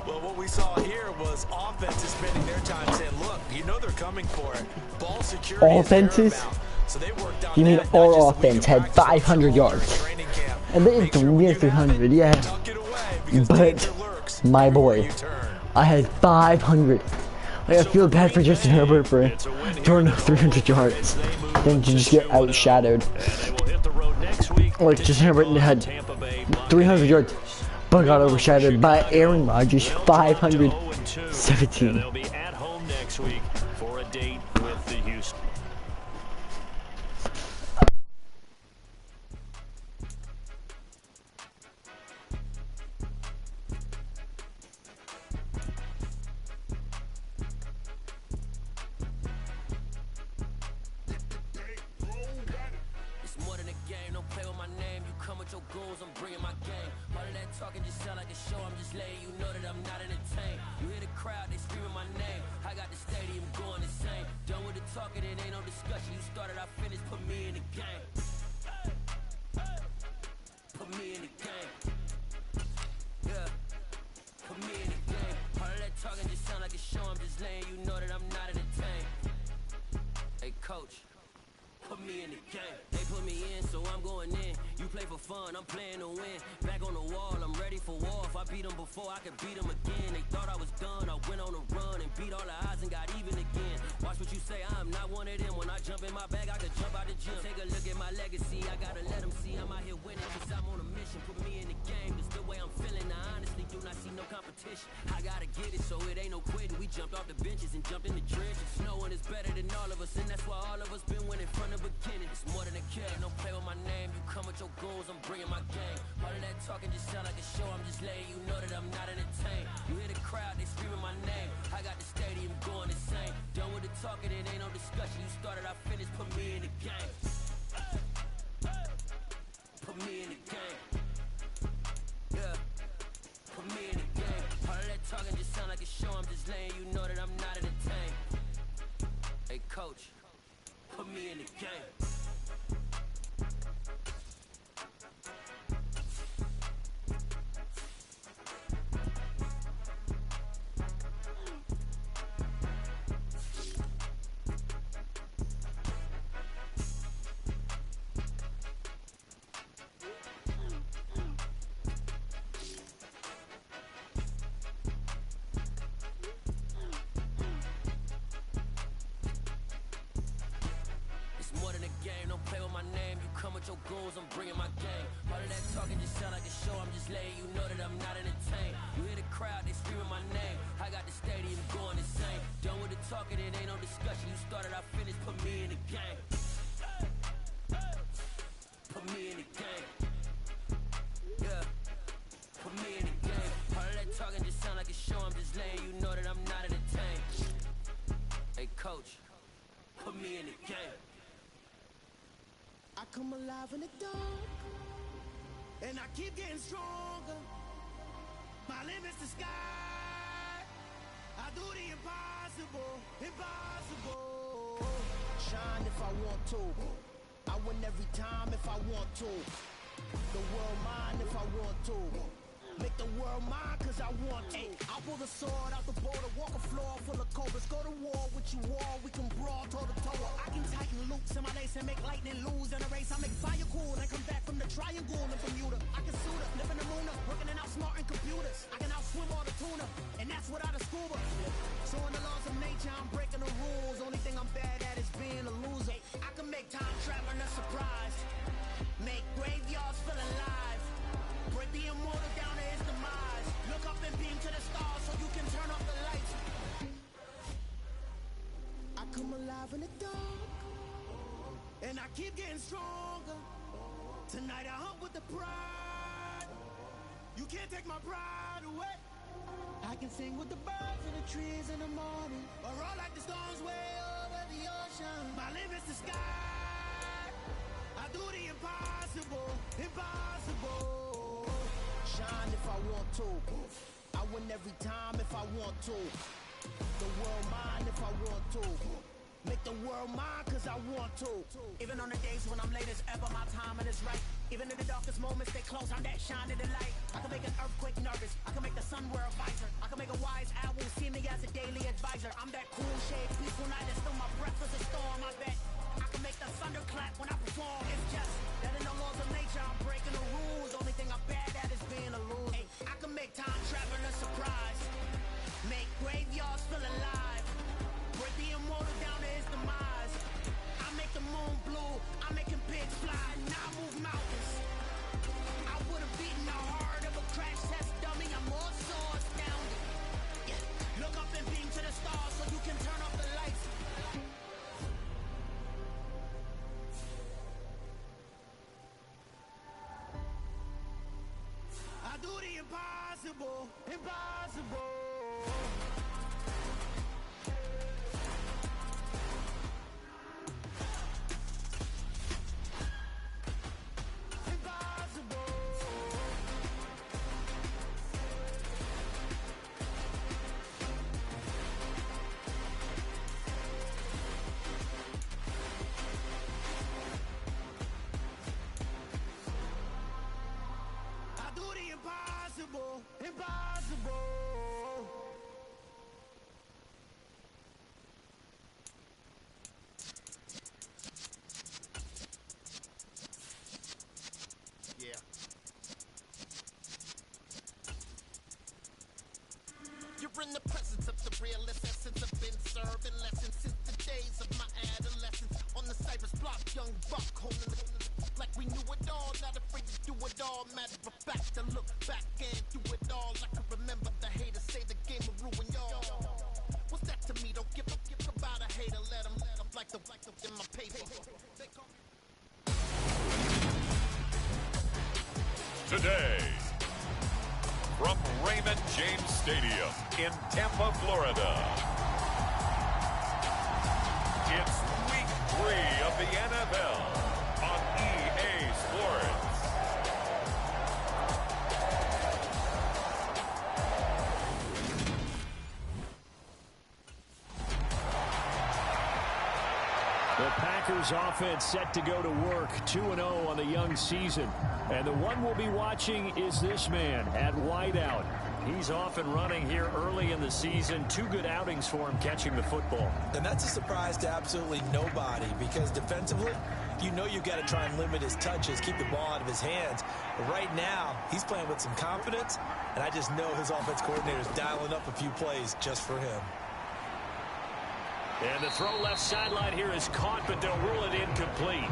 Well, what we saw here was offenses spending their time saying, look, they're coming for it. Ball security Offenses? So they worked on You mean that, all offense had 500 yards. And they had 300, yeah. But, my boy, I had 500. I feel bad for Justin Herbert for throwing 300 yards. Then to just get outshadowed. Like, Justin Herbert had 300 yards, but got overshadowed by Aaron Rodgers, 517. They'll be at home next week for a date with the Houston. letting you know that I'm not entertained. Hey, coach, put me in the game. They put me in, so I'm going in. You play for fun, I'm playing to win. Back on the wall, I'm ready for war. If I beat them before, I could beat them again. They thought I was done, I went on a run and beat all the odds and got even again. Watch what you say, I'm not one of them. When I jump in my bag, I could jump out the gym. Take a look at my legacy, I gotta let them see I'm out here winning, cause I'm on a mission. Put me in the game, it's the way I'm feeling. I honestly do not see no competition. I gotta get it, so it ain't no quitting. We jumped off the benches and jumped in the trenches. No one is better than all of us, and that's why all of us been winning from the beginning. It's more than a kid, don't play with my name. You come with your goons, I'm bringing my game. All of that talking just sound like a show. I'm just letting you know that I'm not entertained. You hear the crowd, they screaming my name. I got the stadium going insane. Done with the talking, it ain't no discussion. You started, I finished, put me in the game. Put me in the game. Yeah, put me in the game. All of that talking just sound like a show. I'm just letting you know that I'm not entertained. Hey, coach, put me in the game. Your goals, I'm bringing my game. All of that talking just sound like a show. I'm just letting you know that I'm not entertained. You hear the crowd, they screaming my name. I got the stadium going insane. Done with the talking, it ain't no discussion. You started, I finished, put me in the game. Put me in the game. Yeah, put me in the game. All of that talking just sound like a show. I'm just letting you know that I'm not entertained. Hey, coach, put me in the game. I come alive in the dark, and I keep getting stronger. My limit's the sky. I do the impossible, impossible. Shine if I want to. I win every time if I want to. The world mine if I want to. Make the world mine cause I want to. I'll pull the sword out the border, walk a floor full of cobras. Go to war with you all, we can brawl toe to toe. I can tighten loops in my lace and make lightning lose in a race. I make fire cool and come back from the triangle in Bermuda. I can suit up, live in the moon up, working and outsmarting computers. I can outswim all the tuna, and that's without a scuba. So in the laws of nature, I'm breaking the rules. Only thing I'm bad at is being a loser. I can make time traveling a surprise, make graveyards feel alive. Break the immortal down to his demise. Look up and beam to the stars so you can turn off the lights. I come alive in the dark, and I keep getting stronger. Tonight I hunt with the pride. You can't take my pride away. I can sing with the birds and the trees in the morning, or roll like the storms way over the ocean. My limit's the sky. I do the impossible, impossible. Shine if I want to. I win every time if I want to. The world mine if I want to. Make the world mine cause I want to. Even on the days when I'm late as ever, my timing is right. Even in the darkest moments, stay close, I'm that shining the light. I can make an earthquake nervous, I can make the sun wear a visor. I can make a wise owl see me as a daily advisor. I'm that cool shade, peaceful night, and still my breath is a storm. I bet I can make the thunder clap when I perform. It's just that in the laws of nature, I'm breaking the rules. Only thing I'm bad at is being a loser. Hey, I can make time traveling a surprise, make graveyards feel alive. Break the immortal down to his demise. I make the moon blue, I'm making pigs fly, now I move mountains. I would've beaten the heart of a crash test dummy. I'm more so astounded. Yeah. Look up and beam to the stars so you can turn off the lights. presence of the realest essence of been serving lessons since the days of my adolescence. On the Cypress block, young buck holding it like we knew it all, not afraid to do it all. Matter of fact, I look back and do it all. I can remember the haters say the game will ruin y'all. What's that to me? Don't give about a hater. Let them like the in my paper. Today, from Raymond James Stadium in Tampa, Florida, it's Week 3 of the NFL on EA Sports. The Packers offense set to go to work, 2-0 on the young season. And the one we'll be watching is this man at wideout. He's off and running here early in the season. 2 good outings for him catching the football. And that's a surprise to absolutely nobody because defensively, you know you've got to try and limit his touches, keep the ball out of his hands. But right now, he's playing with some confidence, and I just know his offense coordinator is dialing up a few plays just for him. And the throw left sideline here is caught, but they'll rule it incomplete.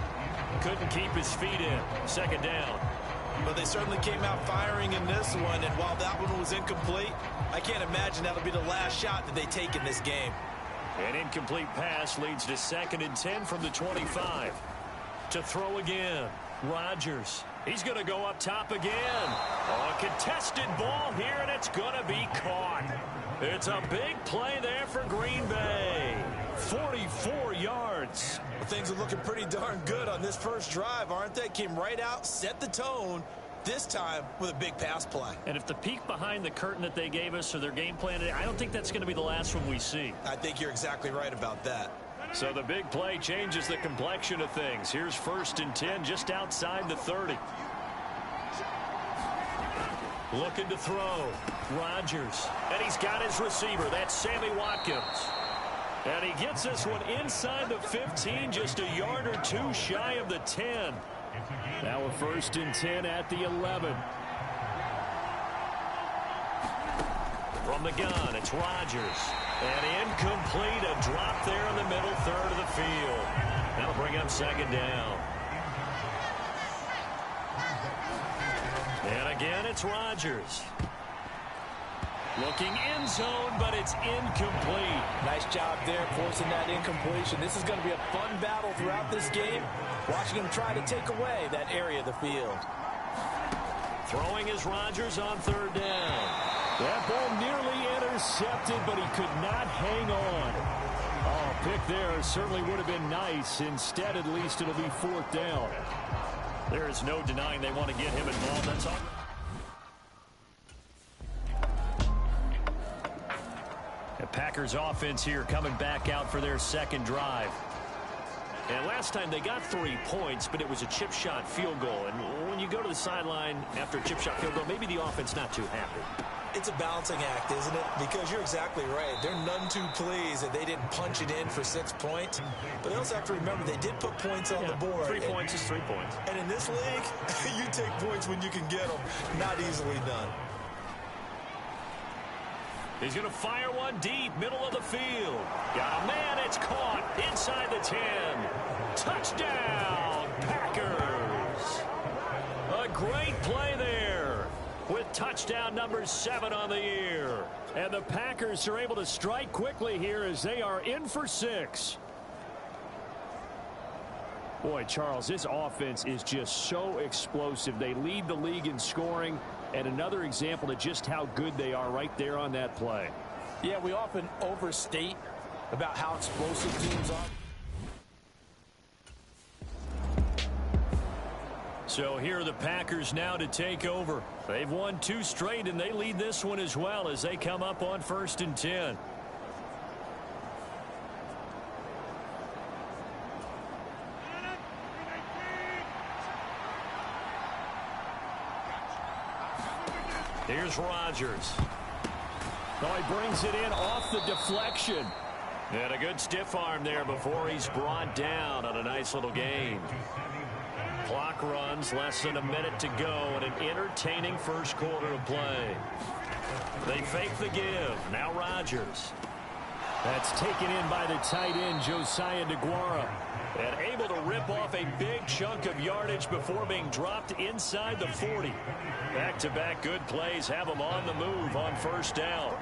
Couldn't keep his feet in. Second down. But they certainly came out firing in this one, and while that one was incomplete, I can't imagine that'll be the last shot that they take in this game. An incomplete pass leads to 2nd and 10 from the 25. To throw again, Rodgers. He's going to go up top again. A contested ball here, and it's going to be caught. It's a big play there for Green Bay. 44 yards. Well, things are looking pretty darn good on this first drive, aren't they? Came right out, set the tone, this time with a big pass play. And if the peek behind the curtain that they gave us or their game plan, I don't think that's going to be the last one we see. I think you're exactly right about that. So the big play changes the complexion of things. Here's 1st and 10 just outside the 30. Looking to throw. Rodgers. And he's got his receiver. That's Sammy Watkins. And he gets this one inside the 15, just a yard or 2 shy of the 10. Now a 1st and 10 at the 11. From the gun, it's Rodgers. And incomplete, a drop there in the middle third of the field. That'll bring up 2nd down. And again, it's Rodgers. Looking end zone, but it's incomplete. Nice job there forcing that incompletion. This is going to be a fun battle throughout this game. Watching him try to take away that area of the field. Throwing is Rodgers on 3rd down. That ball nearly intercepted, but he could not hang on. Oh, pick there certainly would have been nice. Instead, at least it'll be 4th down. There is no denying they want to get him involved. That's all. The Packers offense here coming back out for their 2nd drive. And last time they got 3 points, but it was a chip shot field goal. And when you go to the sideline after a chip shot field goal, maybe the offense not too happy. It's a balancing act, isn't it? Because you're exactly right. They're none too pleased that they didn't punch it in for 6 points. But they also have to remember they did put points on the board. 3 points is 3 points. And in this league, you take points when you can get them. Not easily done. He's going to fire one deep, middle of the field. Got a man, it's caught inside the 10. Touchdown, Packers. A great play there with touchdown number 7 on the year. And the Packers are able to strike quickly here as they are in for 6. Boy, Charles, this offense is just so explosive. They lead the league in scoring. And another example of just how good they are right there on that play. Yeah, we often overstate about how explosive teams are. So here are the Packers now to take over. They've won 2 straight, and they lead this one as well as they come up on 1st and 10. Here's Rodgers. Oh, he brings it in off the deflection. And a good stiff arm there before he's brought down on a nice little gain. Clock runs, less than a minute to go, and an entertaining first quarter of play. They fake the give. Now Rodgers. That's taken in by the tight end, Josiah DeGuara. And able to rip off a big chunk of yardage before being dropped inside the 40. Back-to-back good plays have him on the move on first down.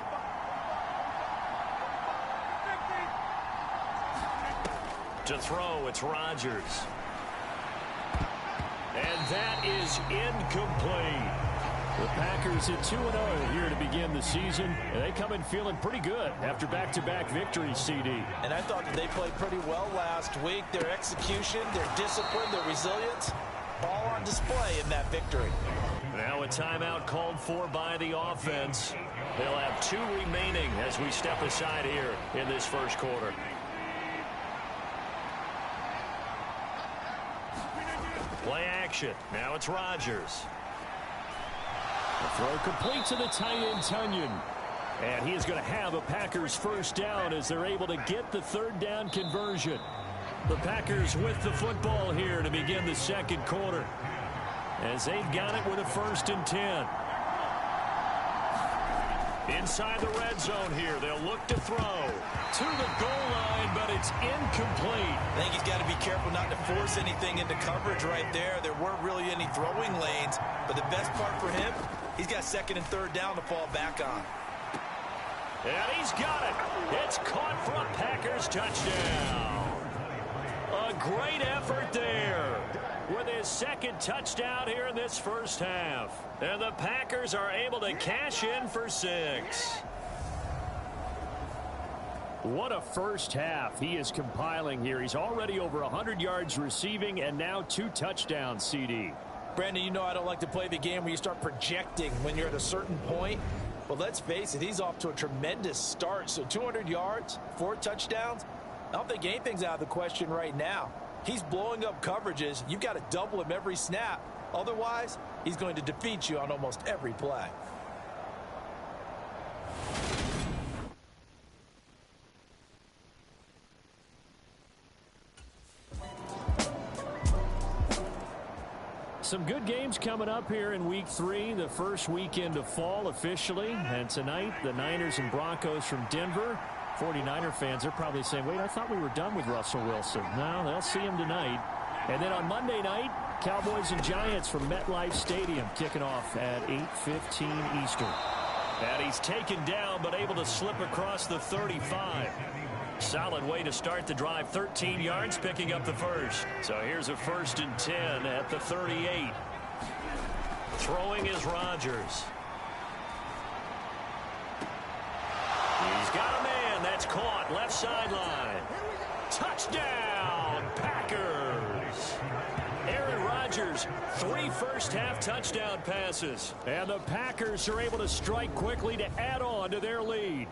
To throw, it's Rodgers. And that is incomplete. The Packers at 2-0 here to begin the season, and they come in feeling pretty good after back-to-back victories, CD. And I thought that they played pretty well last week. Their execution, their discipline, their resilience, all on display in that victory. Now a timeout called for by the offense. They'll have 2 remaining as we step aside here in this first quarter. Play action. Now it's Rodgers. The throw complete to the tight end, Tunyon. And he is going to have a Packers first down as they're able to get the third down conversion. The Packers with the football here to begin the second quarter, as they've got it with a 1st and 10. Inside the red zone here, they'll look to throw to the goal line, but it's incomplete. I think he's got to be careful not to force anything into coverage right there. There weren't really any throwing lanes, but the best part for him, he's got 2nd and 3rd down to fall back on. And he's got it. It's caught for a Packers touchdown. A great effort there with his 2nd touchdown here in this first half. And the Packers are able to cash in for 6. What a first half he is compiling here. He's already over 100 yards receiving and now 2 touchdowns, CD. Brandon, you know I don't like to play the game where you start projecting when you're at a certain point. But let's face it, he's off to a tremendous start. So 200 yards, 4 touchdowns. I don't think anything's out of the question right now. He's blowing up coverages. You've got to double him every snap. Otherwise, he's going to defeat you on almost every play. Some good games coming up here in Week 3, the first weekend of fall officially. And tonight, the Niners and Broncos from Denver. 49er fans are probably saying, wait, I thought we were done with Russell Wilson. No, they'll see him tonight. And then on Monday night, Cowboys and Giants from MetLife Stadium kicking off at 8:15 Eastern. And he's taken down but able to slip across the 35. Solid way to start the drive. 13 yards, picking up the first. So here's a 1st and 10 at the 38. Throwing is Rodgers. He's got a man. That's caught. Left sideline. Touchdown, Packers. Aaron Rodgers, 3 first-half touchdown passes. And the Packers are able to strike quickly to add on to their lead.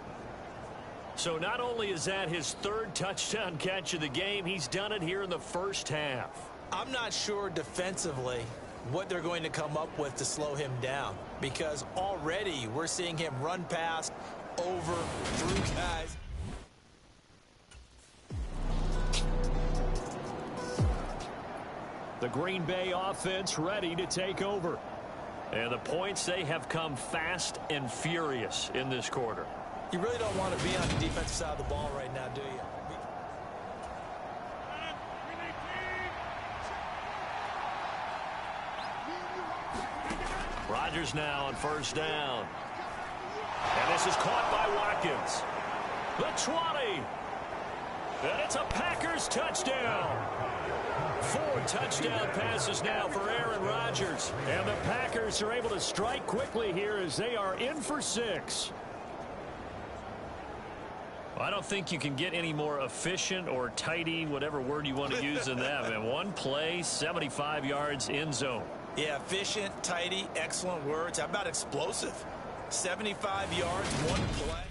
So not only is that his 3rd touchdown catch of the game, he's done it here in the first half. I'm not sure defensively what they're going to come up with to slow him down, because already we're seeing him run past, over, through guys. The Green Bay offense ready to take over. And the points, they have come fast and furious in this quarter. You really don't want to be on the defensive side of the ball right now, do you? Rodgers now on first down. And this is caught by Watkins. The 20. And it's a Packers touchdown. 4 touchdown passes now for Aaron Rodgers. And the Packers are able to strike quickly here as they are in for 6. I don't think you can get any more efficient or tidy, whatever word you want to use than that. And 1 play, 75 yards in zone. Yeah, efficient, tidy, excellent words. How about explosive? 75 yards, 1 play.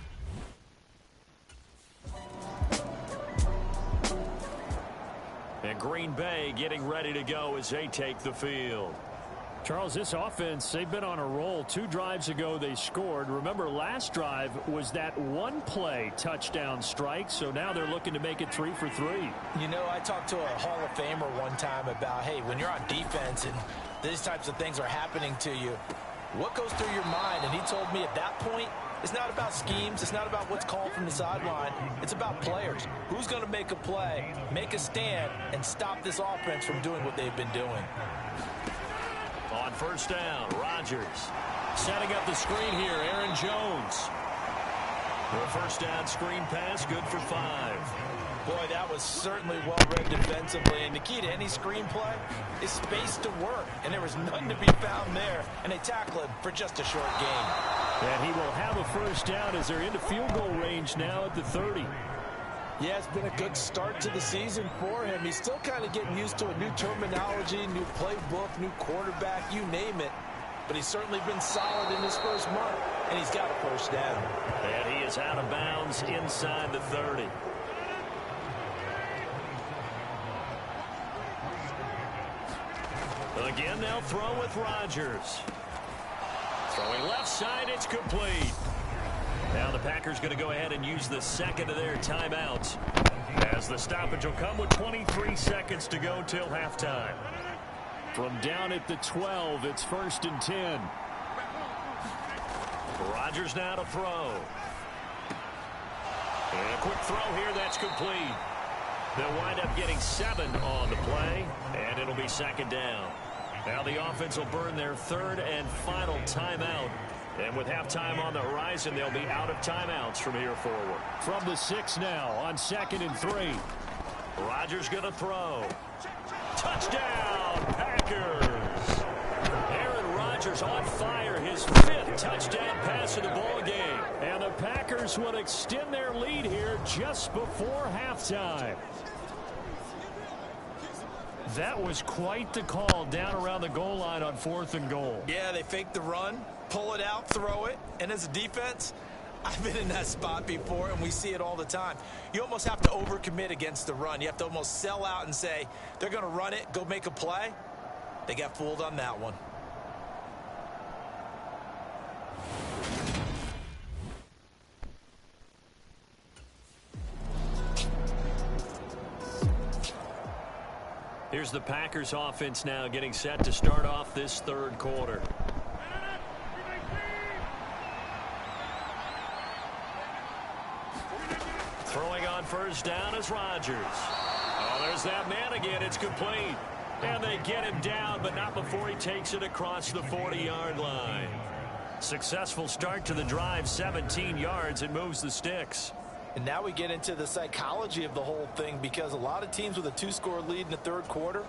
And Green Bay getting ready to go as they take the field. Charles, this offense, they've been on a roll. 2 drives ago they scored. Remember, last drive was that 1-play touchdown strike, so now they're looking to make it 3 for 3. You know, I talked to a Hall of Famer one time about, hey, when you're on defense and these types of things are happening to you, What goes through your mind? And he told me at that point, it's not about schemes. It's not about what's called from the sideline. It's about players. Who's going to make a play, make a stand, and stop this offense from doing what they've been doing. On first down, Rodgers setting up the screen here. Aaron Jones. The first down screen pass, good for 5. Boy, that was certainly well-read defensively. And the key to any screenplay is space to work. And there was none to be found there. And they tackle him for just a short gain. And he will have a first down as they're into field goal range now at the 30. Yeah, it's been a good start to the season for him. He's still kind of getting used to a new terminology, new playbook, new quarterback, you name it. But he's certainly been solid in his first month. And he's got a first down. And he is out of bounds inside the 30. Again, they'll throw with Rodgers. Throwing left side, it's complete. Now the Packers going to go ahead and use the second of their timeouts, as the stoppage will come with 23 seconds to go till halftime. From down at the 12, it's 1st and 10. Rodgers now to throw. And a quick throw here, that's complete. They'll wind up getting 7 on the play, and it'll be 2nd down. Now the offense will burn their 3rd and final timeout. And with halftime on the horizon, they'll be out of timeouts from here forward. From the 6 now on 2nd and 3. Rodgers going to throw. Touchdown, Packers! Aaron Rodgers on fire, his 5th touchdown pass of the ball game. And the Packers will extend their lead here just before halftime. That was quite the call down around the goal line on 4th and goal. Yeah, they fake the run, pull it out, throw it. And as a defense, I've been in that spot before, and we see it all the time. You almost have to overcommit against the run. You have to almost sell out and say, they're going to run it, go make a play. They got fooled on that one. Here's the Packers offense now getting set to start off this 3rd quarter. Throwing on first down is Rodgers. Oh, there's that man again. It's complete. And they get him down, but not before he takes it across the 40-yard line. Successful start to the drive, 17 yards, and moves the sticks. And now we get into the psychology of the whole thing, because a lot of teams with a 2-score lead in the 3rd quarter,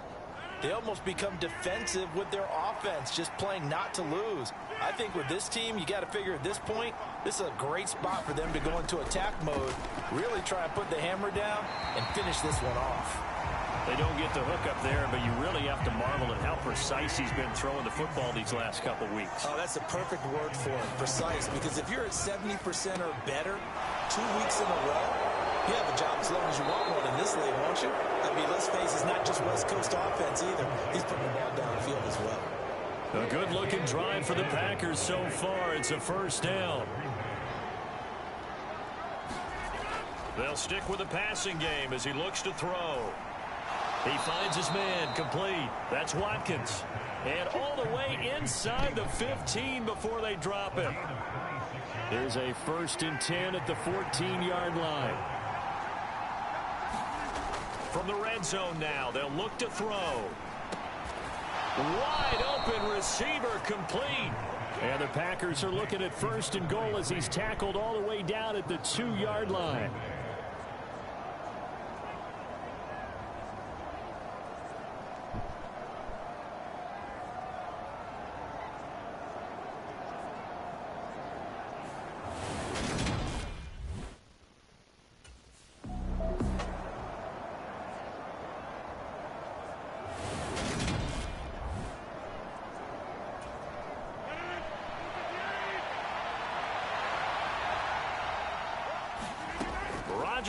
they almost become defensive with their offense, just playing not to lose. I think with this team, you got to figure at this point, this is a great spot for them to go into attack mode, really try and put the hammer down and finish this one off. They don't get the hook up there, but you really have to marvel at how precise he's been throwing the football these last couple weeks. Oh, that's a perfect word for it, precise, because if you're at 70% or better 2 weeks in a row, you have a job as long as you want one in this league, won't you? I mean, let's face it, it's not just West Coast offense either. He's putting the ball downfield as well. A good-looking drive for the Packers so far. It's a 1st down. They'll stick with the passing game as he looks to throw. He finds his man, complete. That's Watkins. And all the way inside the 15 before they drop him. There's a 1st and 10 at the 14-yard line. From the red zone now, they'll look to throw. Wide open receiver, complete. And the Packers are looking at 1st and goal as he's tackled all the way down at the 2-yard line.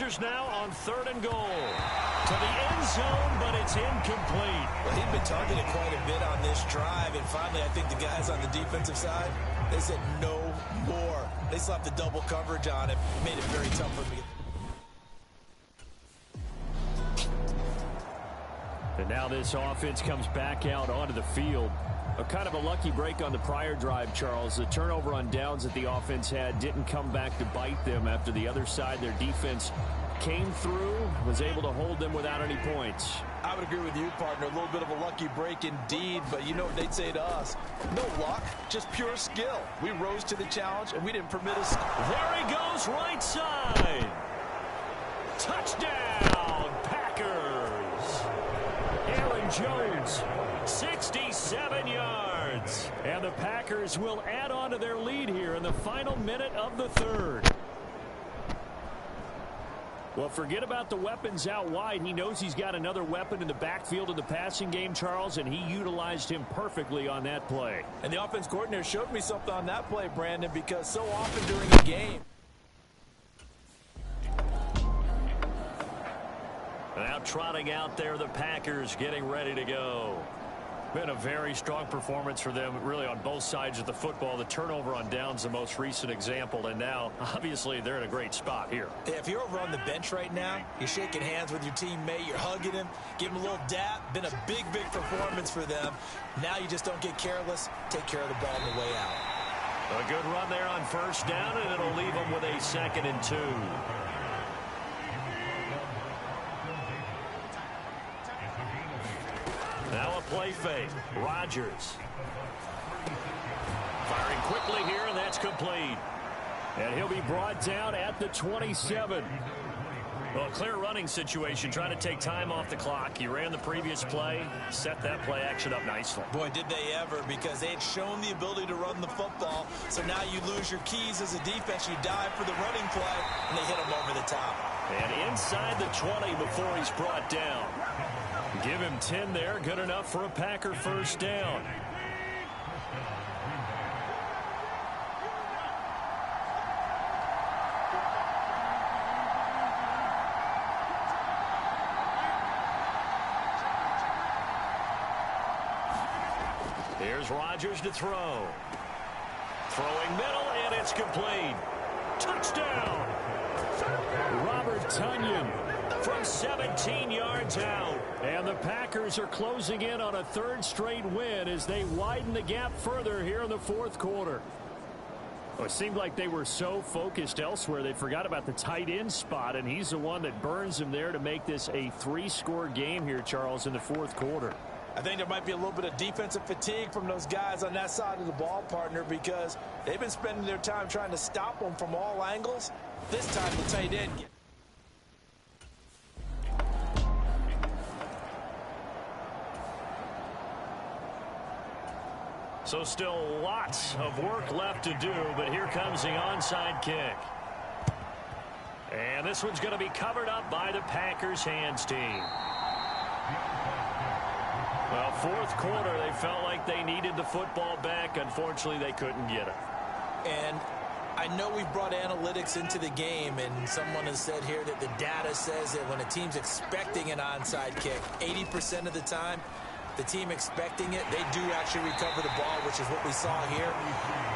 Rodgers now on 3rd and goal. To the end zone, but it's incomplete. Well, he'd been targeted quite a bit on this drive, and finally I think the guys on the defensive side, they said no more. They slapped the double coverage on him. Made it very tough for him to get. And now this offense comes back out onto the field. A kind of a lucky break on the prior drive, Charles. The turnover on downs that the offense had didn't come back to bite them after the other side. Their defense came through, was able to hold them without any points. I would agree with you, partner. A little bit of a lucky break indeed, but you know what they'd say to us? No luck, just pure skill. We rose to the challenge, and we didn't permit us. There he goes, right side. Touchdown, Packers. Aaron Jones, 67 yards. And the Packers will add on to their lead here in the final minute of the third. Well, forget about the weapons out wide. He knows he's got another weapon in the backfield of the passing game, Charles, and he utilized him perfectly on that play. And the offense coordinator showed me something on that play, Brandon, because so often during a game. Now trotting out there, the Packers getting ready to go. Been a very strong performance for them, really, on both sides of the football. The turnover on downs, the most recent example, and now, obviously, they're in a great spot here. Yeah, if you're over on the bench right now, you're shaking hands with your teammate, you're hugging him, give him a little dap. Been a big, big performance for them. Now you just don't get careless. Take care of the ball on the way out. A good run there on first down, and it'll leave them with a 2nd and 2. Now a play fake. Rodgers. Firing quickly here, and that's complete. And he'll be brought down at the 27. Well, a clear running situation, trying to take time off the clock. He ran the previous play, set that play action up nicely. Boy, did they ever, because they had shown the ability to run the football. So now you lose your keys as a defense. You dive for the running play, and they hit him over the top. And inside the 20 before he's brought down. Give him 10 there. Good enough for a Packer first down. Here's Rodgers to throw. Throwing middle, and it's complete. Touchdown! Robert Tonyan from 17 yards out. And the Packers are closing in on a 3rd straight win as they widen the gap further here in the 4th quarter. Well, it seemed like they were so focused elsewhere they forgot about the tight end spot, and he's the one that burns him there to make this a 3-score game here, Charles, in the 4th quarter. I think there might be a little bit of defensive fatigue from those guys on that side of the ball, partner, because they've been spending their time trying to stop them from all angles. This time the tight end gets. So still lots of work left to do, but here comes the onside kick. And this one's going to be covered up by the Packers hands team. Well, 4th quarter, they felt like they needed the football back. Unfortunately, they couldn't get it. And I know we've brought analytics into the game, and someone has said here that the data says that when a team's expecting an onside kick, 80% of the time, the team expecting it, they do actually recover the ball, which is what we saw here.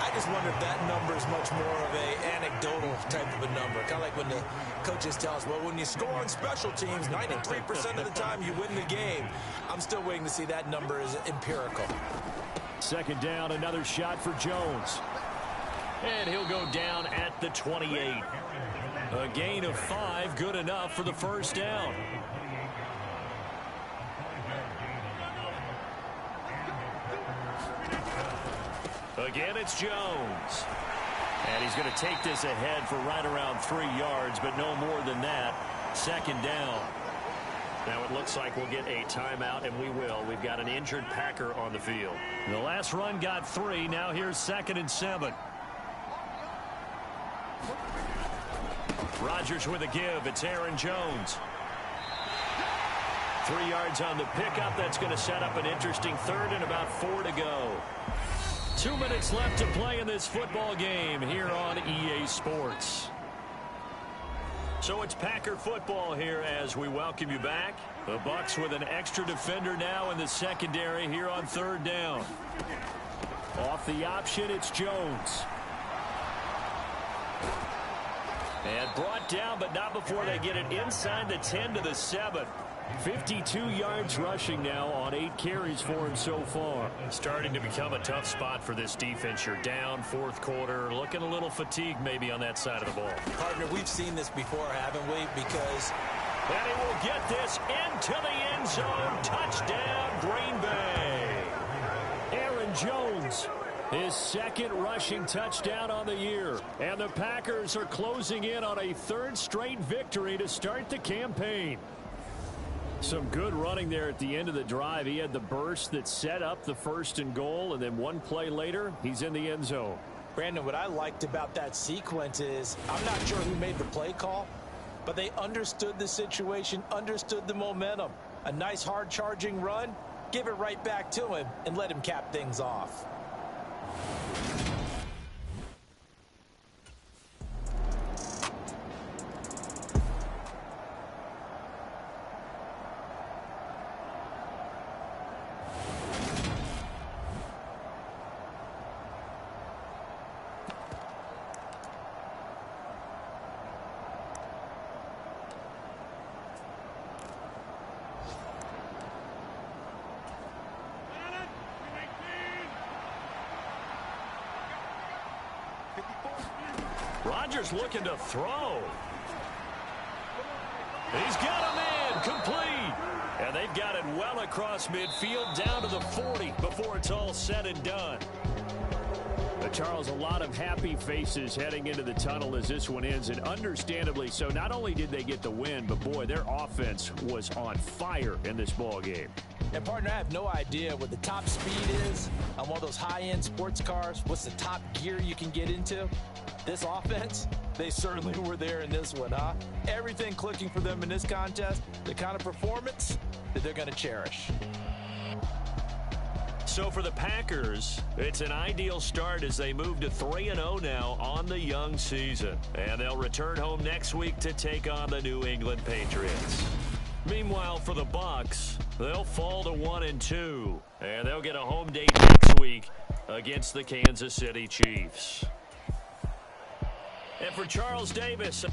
I just wonder if that number is much more of a anecdotal type of a number. Kind of like when the coaches tell us, well, when you score on special teams, 93% of the time you win the game. I'm still waiting to see that number is empirical. 2nd down, another shot for Jones. And he'll go down at the 28. A gain of 5, good enough for the first down. Again, it's Jones. And he's going to take this ahead for right around 3 yards, but no more than that. 2nd down. Now it looks like we'll get a timeout, and we will. We've got an injured Packer on the field. The last run got 3. Now here's 2nd and 7. Rodgers with a give. It's Aaron Jones. 3 yards on the pickup. That's going to set up an interesting 3rd and about 4 to go. 2 minutes left to play in this football game here on EA Sports. So it's Packer football here as we welcome you back. The Bucs with an extra defender now in the secondary here on 3rd down. Off the option, it's Jones. And brought down, but not before they get it inside the 10 to the 7. 52 yards rushing now on 8 carries for him so far. Starting to become a tough spot for this defense. You're down fourth quarter, looking a little fatigued maybe on that side of the ball. Partner, we've seen this before, haven't we? Because... And he will get this into the end zone. Touchdown, Green Bay. Aaron Jones, his second rushing touchdown on the year. And the Packers are closing in on a third straight victory to start the campaign. Some good running there at the end of the drive. He had the burst that set up the 1st and goal, and then one play later, he's in the end zone. Brandon, what I liked about that sequence is I'm not sure who made the play call, but they understood the situation, understood the momentum. A nice hard-charging run, give it right back to him, and let him cap things off. Rodgers looking to throw. He's got a man complete. And they've got it well across midfield down to the 40 before it's all said and done. But Charles, a lot of happy faces heading into the tunnel as this one ends, and understandably so. Not only did they get the win, but boy, their offense was on fire in this ball game. And partner, I have no idea what the top speed is on one of those high-end sports cars. What's the top gear you can get into? This offense, they certainly were there in this one, huh? Everything clicking for them in this contest, the kind of performance that they're going to cherish. So for the Packers, it's an ideal start as they move to 3-0 now on the young season. And they'll return home next week to take on the New England Patriots. Meanwhile, for the Bucs, they'll fall to 1-2. And they'll get a home date next week against the Kansas City Chiefs. And for Charles Davis...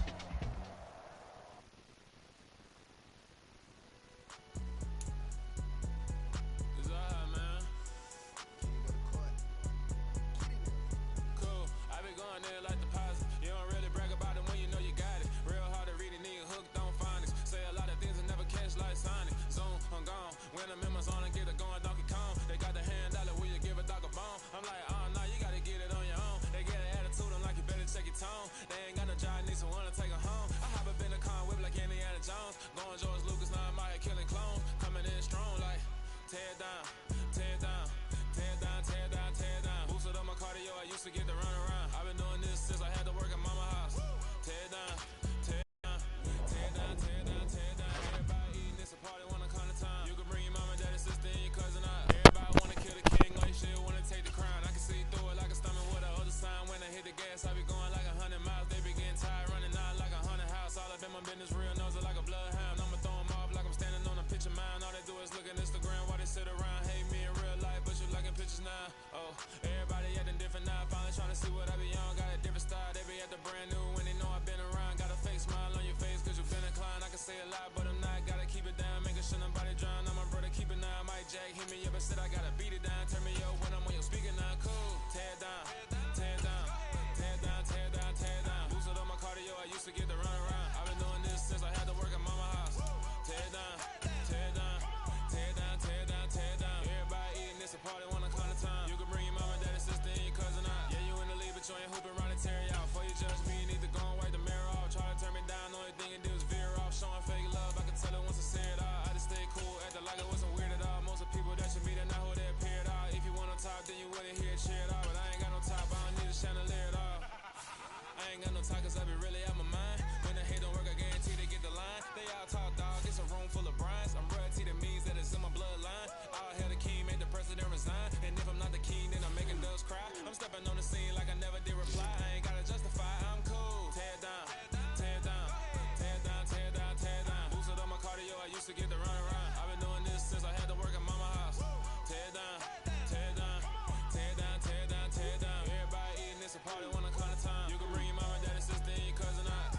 Party when I come to time. You can bring your mama, daddy, sister, and your cousin out.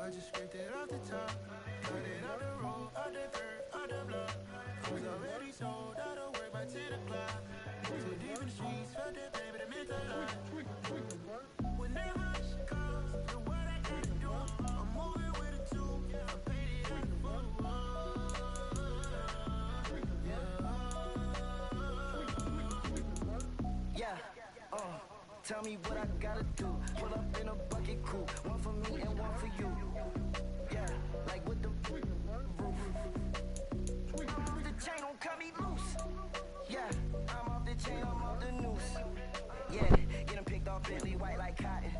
I just scraped it off the top. Got it out the road, out the dirt, out the block. I was already sold out of work by 10 o'clock. Too deep in the streets, felt that pain, but it meant a lot. Whenever she calls, the what I gotta do, I'm moving with a two. I paid it out the yeah, tell me what I gotta do. Pull up in a bucket crew, one for me and one for you. Yeah, like with the roof. The chain don't cut me loose. Yeah, I'm off the chain, I'm off the noose. Yeah, get them picked off Bentley, white like cotton.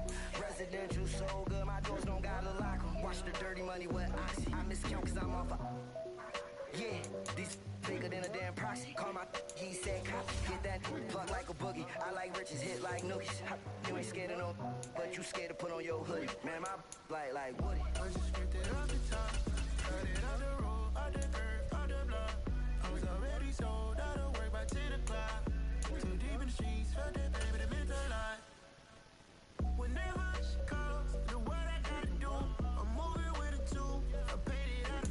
Residential so good, my doors don't gotta lock 'em. Watch the dirty money with oxy. I miscount cause I'm off a... Yeah, these bigger than a damn proxy. Call my he said copy. Get that plug like a boogie. I like riches, hit like nookies. You ain't scared of no, but you scared to put on your hoodie. Man, my like Woody. I just scraped it off the top. Got it out the road, out the dirt, out the block. I was already sold out of work by 10 o'clock. Too deep in the streets, felt that pain, but it meant a lot. Whenever she calls, the what I gotta do, I'm moving with a two. I paid it out the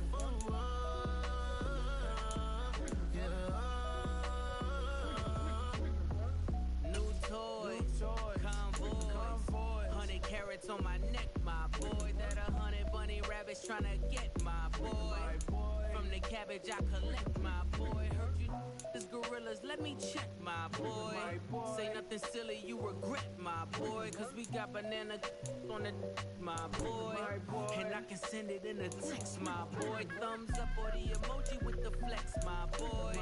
New toys, convoy, 100 carats on my neck, my boy. That 100 bunny rabbits tryna get my boy. From the cabbage I collect, my boy. Heard you this gorillas, let me check, my boy. Say nothing silly, you regret, my boy. Cause we got banana on the my boy. And I can send it in a text, my boy. Thumbs up or the emoji with the flex, my boy.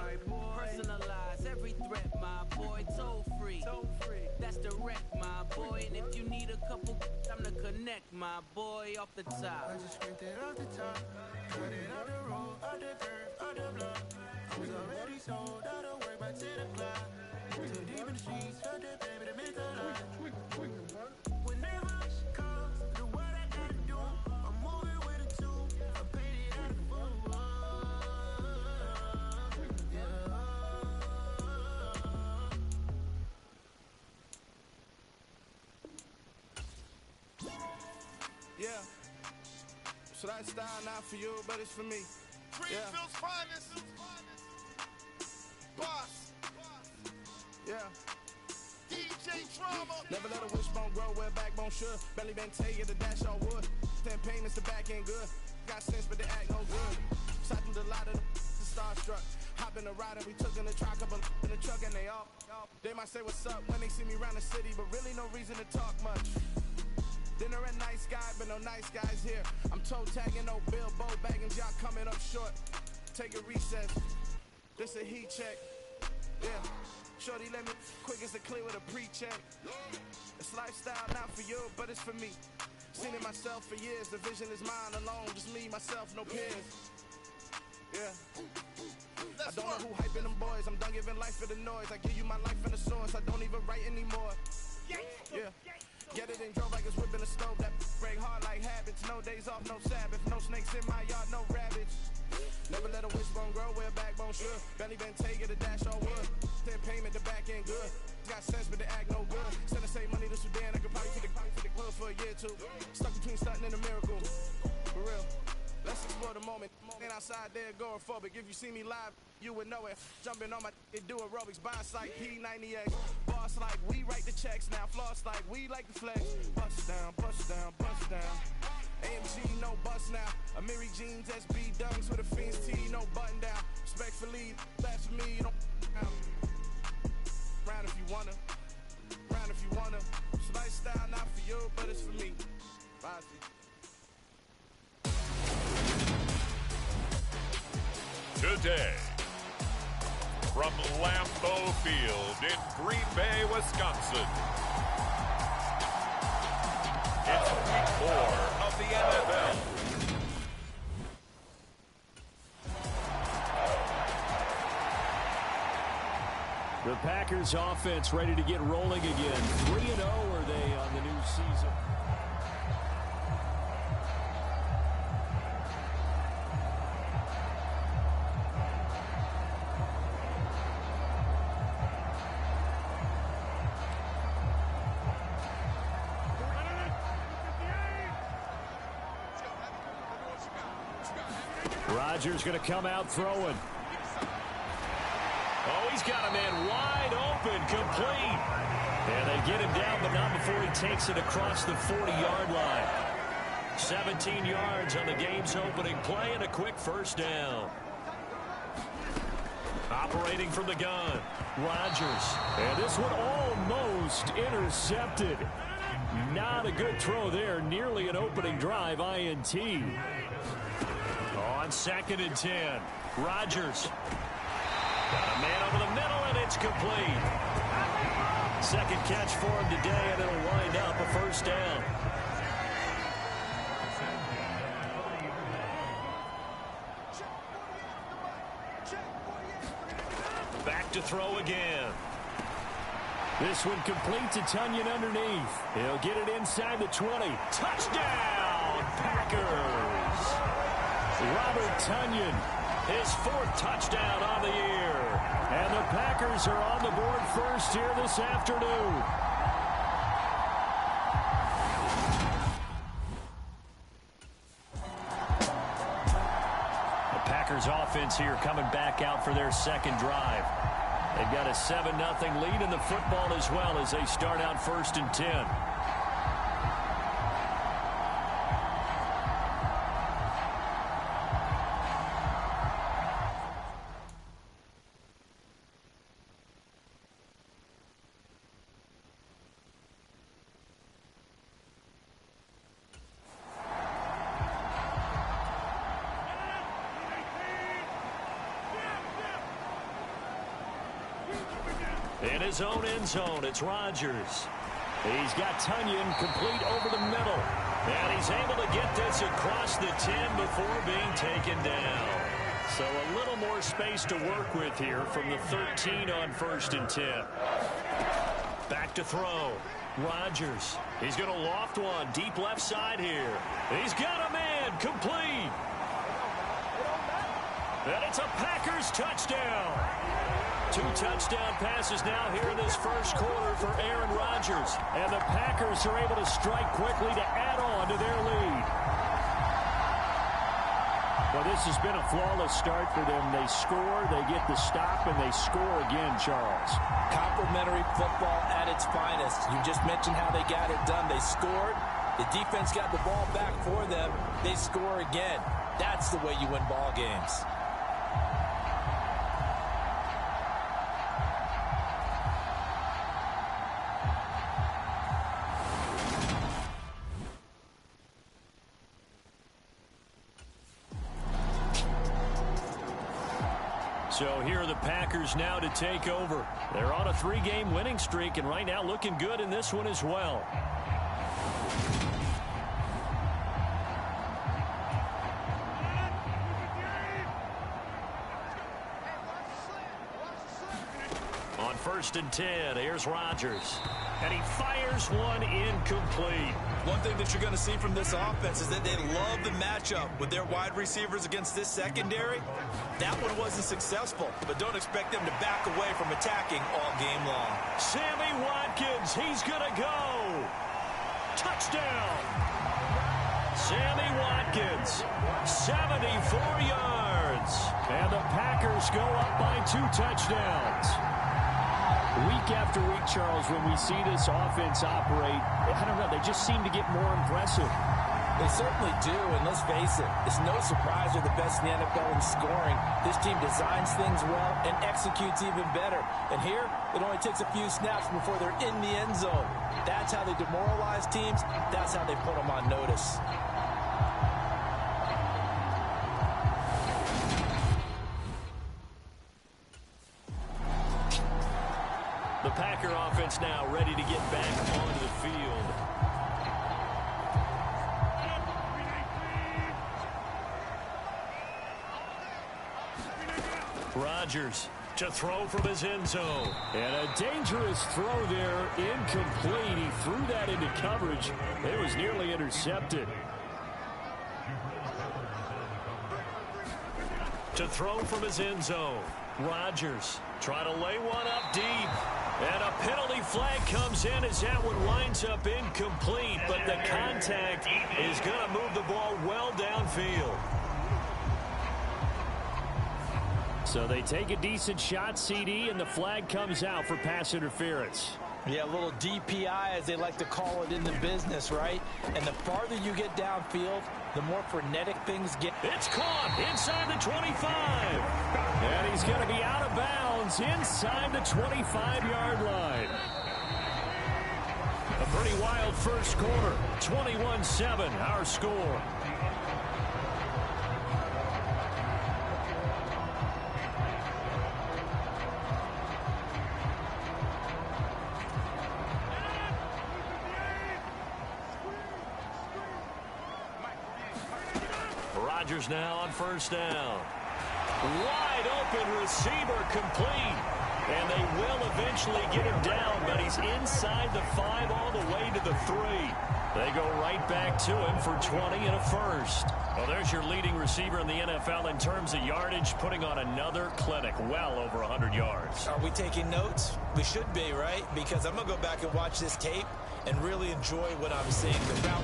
Personalize every threat, my boy. Toll free, that's direct, my boy. And if you need a couple, I'm to connect, my boy, off the top. I just scraped it off the top. Got it out the road, out the dirt, out the block. I was already sold out of work by 10 o'clock. Too deep in the streets, felt that pain, but it meant a lot. Whenever she calls, the what I gotta do, I'm moving with a two. I paid it out the Yeah. So that style not for you, but it's for me. Greenfield's finest. Boss. Yeah. DJ Drama. Never let a wishbone grow where backbone should. Belly been taking the dash all wood. 10 payments, the back ain't good. Got sense, but they act no good. Sat through the lot of the starstruck. Hop in the ride and we took in the truck, couple in the truck and they all. They might say what's up when they see me around the city, but really no reason to talk much. Dinner at nice guy, but no nice guys here. I'm toe tagging, no Bilbo baggins, y'all coming up short. Take a recess. This a heat check. Yeah. Shorty let me quick as a clear with a pre-check. It's lifestyle not for you, but it's for me. Seen it myself for years. The vision is mine alone, just me, myself, no peers. Yeah. I don't know who hyping them boys. I'm done giving life for the noise. I give you my life in the source. I don't even write anymore. Yeah. Get it and drove like it's whipping a stove. That break hard like habits. No days off, no Sabbath. No snakes in my yard, no rabbits. Never let a wishbone grow where backbone should. Belly been taking the dash all wood. 10 payment, the back ain't good. Got sense, but they act no good. Send the same money to Sudan. I could probably take the club for a year or two. Stuck between stunting and a miracle. For real. Let's explore the moment. Ain't outside there agoraphobic. If you see me live, you would know it. Jumping on my do aerobics. Boss like P90X. Boss like we write the checks now. Floss like we like the flex. Bust down, bust down, bust down. AMG, no bust now. Amiri jeans, SB dunks with a Fiends tee, no button down. Respectfully, that's for me. Don't round if you wanna. Round if you wanna. It's lifestyle not for you, but it's for me. Bye. Today, from Lambeau Field in Green Bay, Wisconsin, it's week 4 of the NFL. The Packers offense ready to get rolling again. 3-0 are they on the new season. Rodgers going to come out throwing. Oh, he's got a man wide open, complete. And they get him down, but not before he takes it across the 40-yard line. 17 yards on the game's opening play and a quick first down. Operating from the gun, Rodgers. And this one almost intercepted. Not a good throw there. Nearly an opening drive, INT. On 2nd and 10, Rodgers. Got a man over the middle, and it's complete. Second catch for him today, and it'll wind up a first down. Back to throw again. This one complete to Tunyon underneath. He'll get it inside the 20. Touchdown, Packers! Robert Tunyon, his 4th touchdown on the year. And the Packers are on the board first here this afternoon. The Packers offense here coming back out for their second drive. They've got a 7-0 lead in the football as well as they start out 1st and 10. In his own end zone, it's Rodgers. He's got Tunyon complete over the middle. And he's able to get this across the 10 before being taken down. So a little more space to work with here from the 13 on 1st and 10. Back to throw. Rodgers. He's going to loft one deep left side here. He's got a man complete. And it's a Packers touchdown. 2 touchdown passes now here in this first quarter for Aaron Rodgers. And the Packers are able to strike quickly to add on to their lead. Well, this has been a flawless start for them. They score, they get the stop, and they score again, Charles. Complimentary football at its finest. You just mentioned how they got it done. They scored. The defense got the ball back for them. They score again. That's the way you win ball games. So here are the Packers now to take over. They're on a 3-game winning streak, and right now looking good in this one as well. On 1st and 10, here's Rodgers. And he fires one incomplete. One thing that you're going to see from this offense is that they love the matchup with their wide receivers against this secondary. That one wasn't successful, but don't expect them to back away from attacking all game long. Sammy Watkins, he's going to go. Touchdown. Sammy Watkins, 74 yards. And the Packers go up by 2 touchdowns. Week after week, Charles, when we see this offense operate, I don't know, they just seem to get more impressive. They certainly do, and let's face it, it's no surprise they're the best in the NFL in scoring. This team designs things well and executes even better. And here, it only takes a few snaps before they're in the end zone. That's how they demoralize teams. That's how they put them on notice. The Packer offense now ready to get back onto the field. Rodgers to throw from his end zone. And a dangerous throw there, incomplete. He threw that into coverage. It was nearly intercepted. To throw from his end zone. Rodgers trying to lay one up deep. And a penalty flag comes in as that one winds up incomplete. But the contact is going to move the ball well downfield. So they take a decent shot, CD, and the flag comes out for pass interference. Yeah, a little DPI, as they like to call it in the business, right? And the farther you get downfield, the more frenetic things get. It's caught inside the 25. And he's going to be out of bounds inside the 25-yard line. A pretty wild first quarter. 21-7, our score. Rodgers now on first down. Wide open receiver complete. And they will eventually get him down, but he's inside the 5 all the way to the 3. They go right back to him for 20 and a first. Well, there's your leading receiver in the NFL in terms of yardage, putting on another clinic, well over 100 yards. Are we taking notes? We should be, right? Because I'm going to go back and watch this tape and really enjoy what I'm seeing. The route.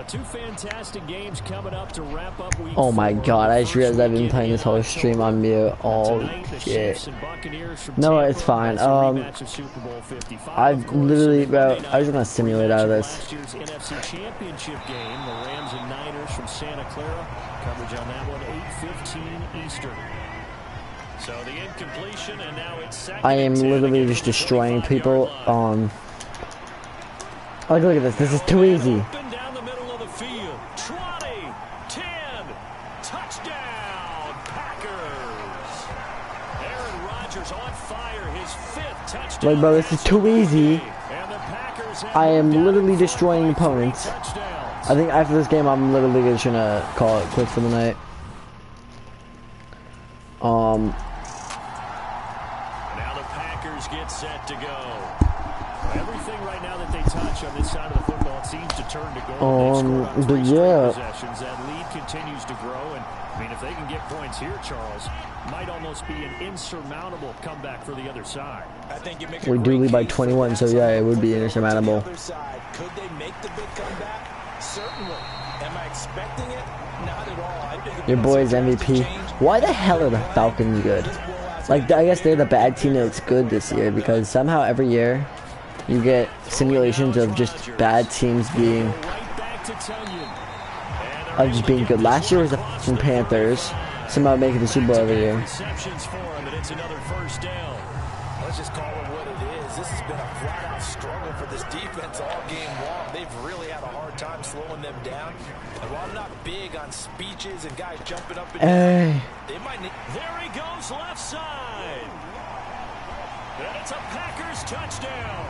Two fantastic games coming up to wrap up week Oh my 4. god, I just realized I've been playing this whole stream on mute. Oh shit. No, it's fine. I've literally, bro, I just want to simulate out of this. Last year's NFC Championship game, the Rams and Niners from Santa Clara. Coverage on that one, 8:15 Eastern. So the incompletion, and now it's second. I am literally just destroying people. Like, look at this. This is too easy. Field 20, 10, touchdown Packers. Aaron Rodgers on fire, his 5th touchdown. Like, bro, this is too easy. I am literally destroying opponents. I think after this game, I'm literally just gonna call it quits for the night. Now the Packers get set to go. Everything right now that they touch on this side of the football seems to turn to gold. But yeah. Possessions. That lead continues to grow, and I mean, if they can get points here, Charles, might almost be an insurmountable comeback for the other side. I think you make We do lead by 21, so yeah, it would be insurmountable. Could they make the big comeback? Certainly. Am I expecting it? Not at all. I think Your boy's MVP. Why the hell are the Falcons good? Like, I guess they're the bad team that's good this year, because somehow every year you get simulations of just bad teams being being good. Last year was the fucking Panthers somehow making the Super Bowl every year. Let's just call it what it is. This has been a flat-out struggle for this defense all game long. They've really had a hard time slowing them down. And while I'm not big on speeches and guys jumping up and down, they might need... There he goes, left side. And it's a Packers touchdown.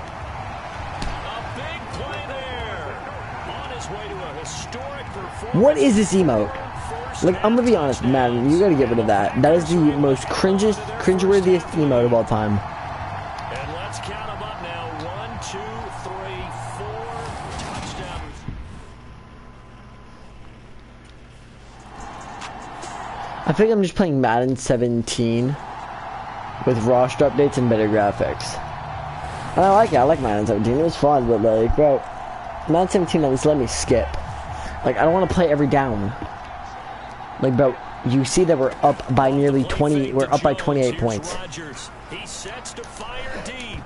A big play there. On his way to a historic performance. What is this emote? Like, I'm gonna be honest, Madden, you gotta get rid of that. That is the most cringeworthiest emote of all time. And let's count them up now. 1, 2, 3, 4 touchdowns. I think I'm just playing Madden 17 with roster updates and better graphics. And I like it. I like Madden 17. It was fun, but like, bro, Madden 17 at least let me skip. Like, I don't want to play every down. Like, bro, you see that we're up by nearly 20. We're up by 28 points. He sets to fire deep.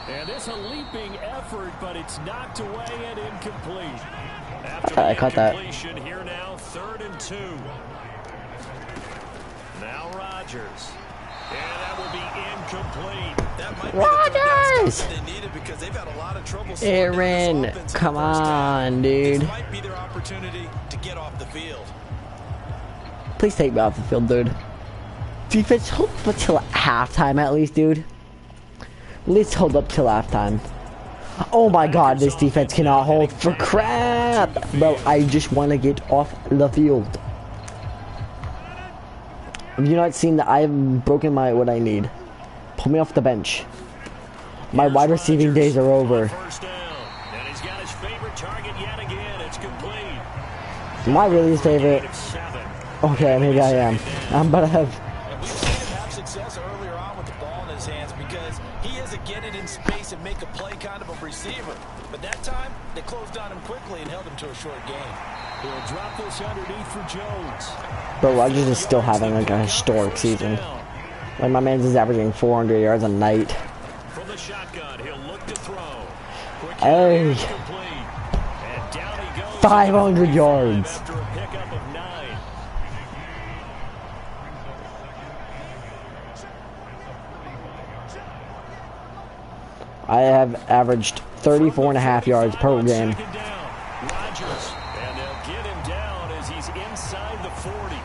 And it's a leaping effort, but it's knocked away and incomplete. After I caught that. Here now, 3rd and 2. Now Rodgers. And that will be incomplete. That might Rodgers! be the they needed because they've had a lot of trouble. Aaron, come on, dude. This might be their opportunity to get off the field. Please take me off the field, dude. Defense, hold up till halftime at least, dude. At least hold up till halftime. Oh my god, this defense cannot hold for crap. Bro, I just want to get off the field. Have you not seen that I've broken my what I need? Pull me off the bench. My wide receiving days are over. And he's got his favorite target yet again. It's complete. Am I really his favorite? Okay, maybe I am. I'm about to have... And we've seen him have success earlier on with the ball in his hands because He is a get it in space and make a play kind of a receiver. But that time, they closed on him quickly and held him to a short game. He'll drop this underneath for Jones. Bro, Rodgers is still having like a historic season. Like my man's is averaging 400 yards a night. From the shotgun, he'll look to throw. Hey, 500 yards. After a pickup of 9. I have averaged 34.5 yards per game. Rodgers, and they'll get him down as he's inside the 40.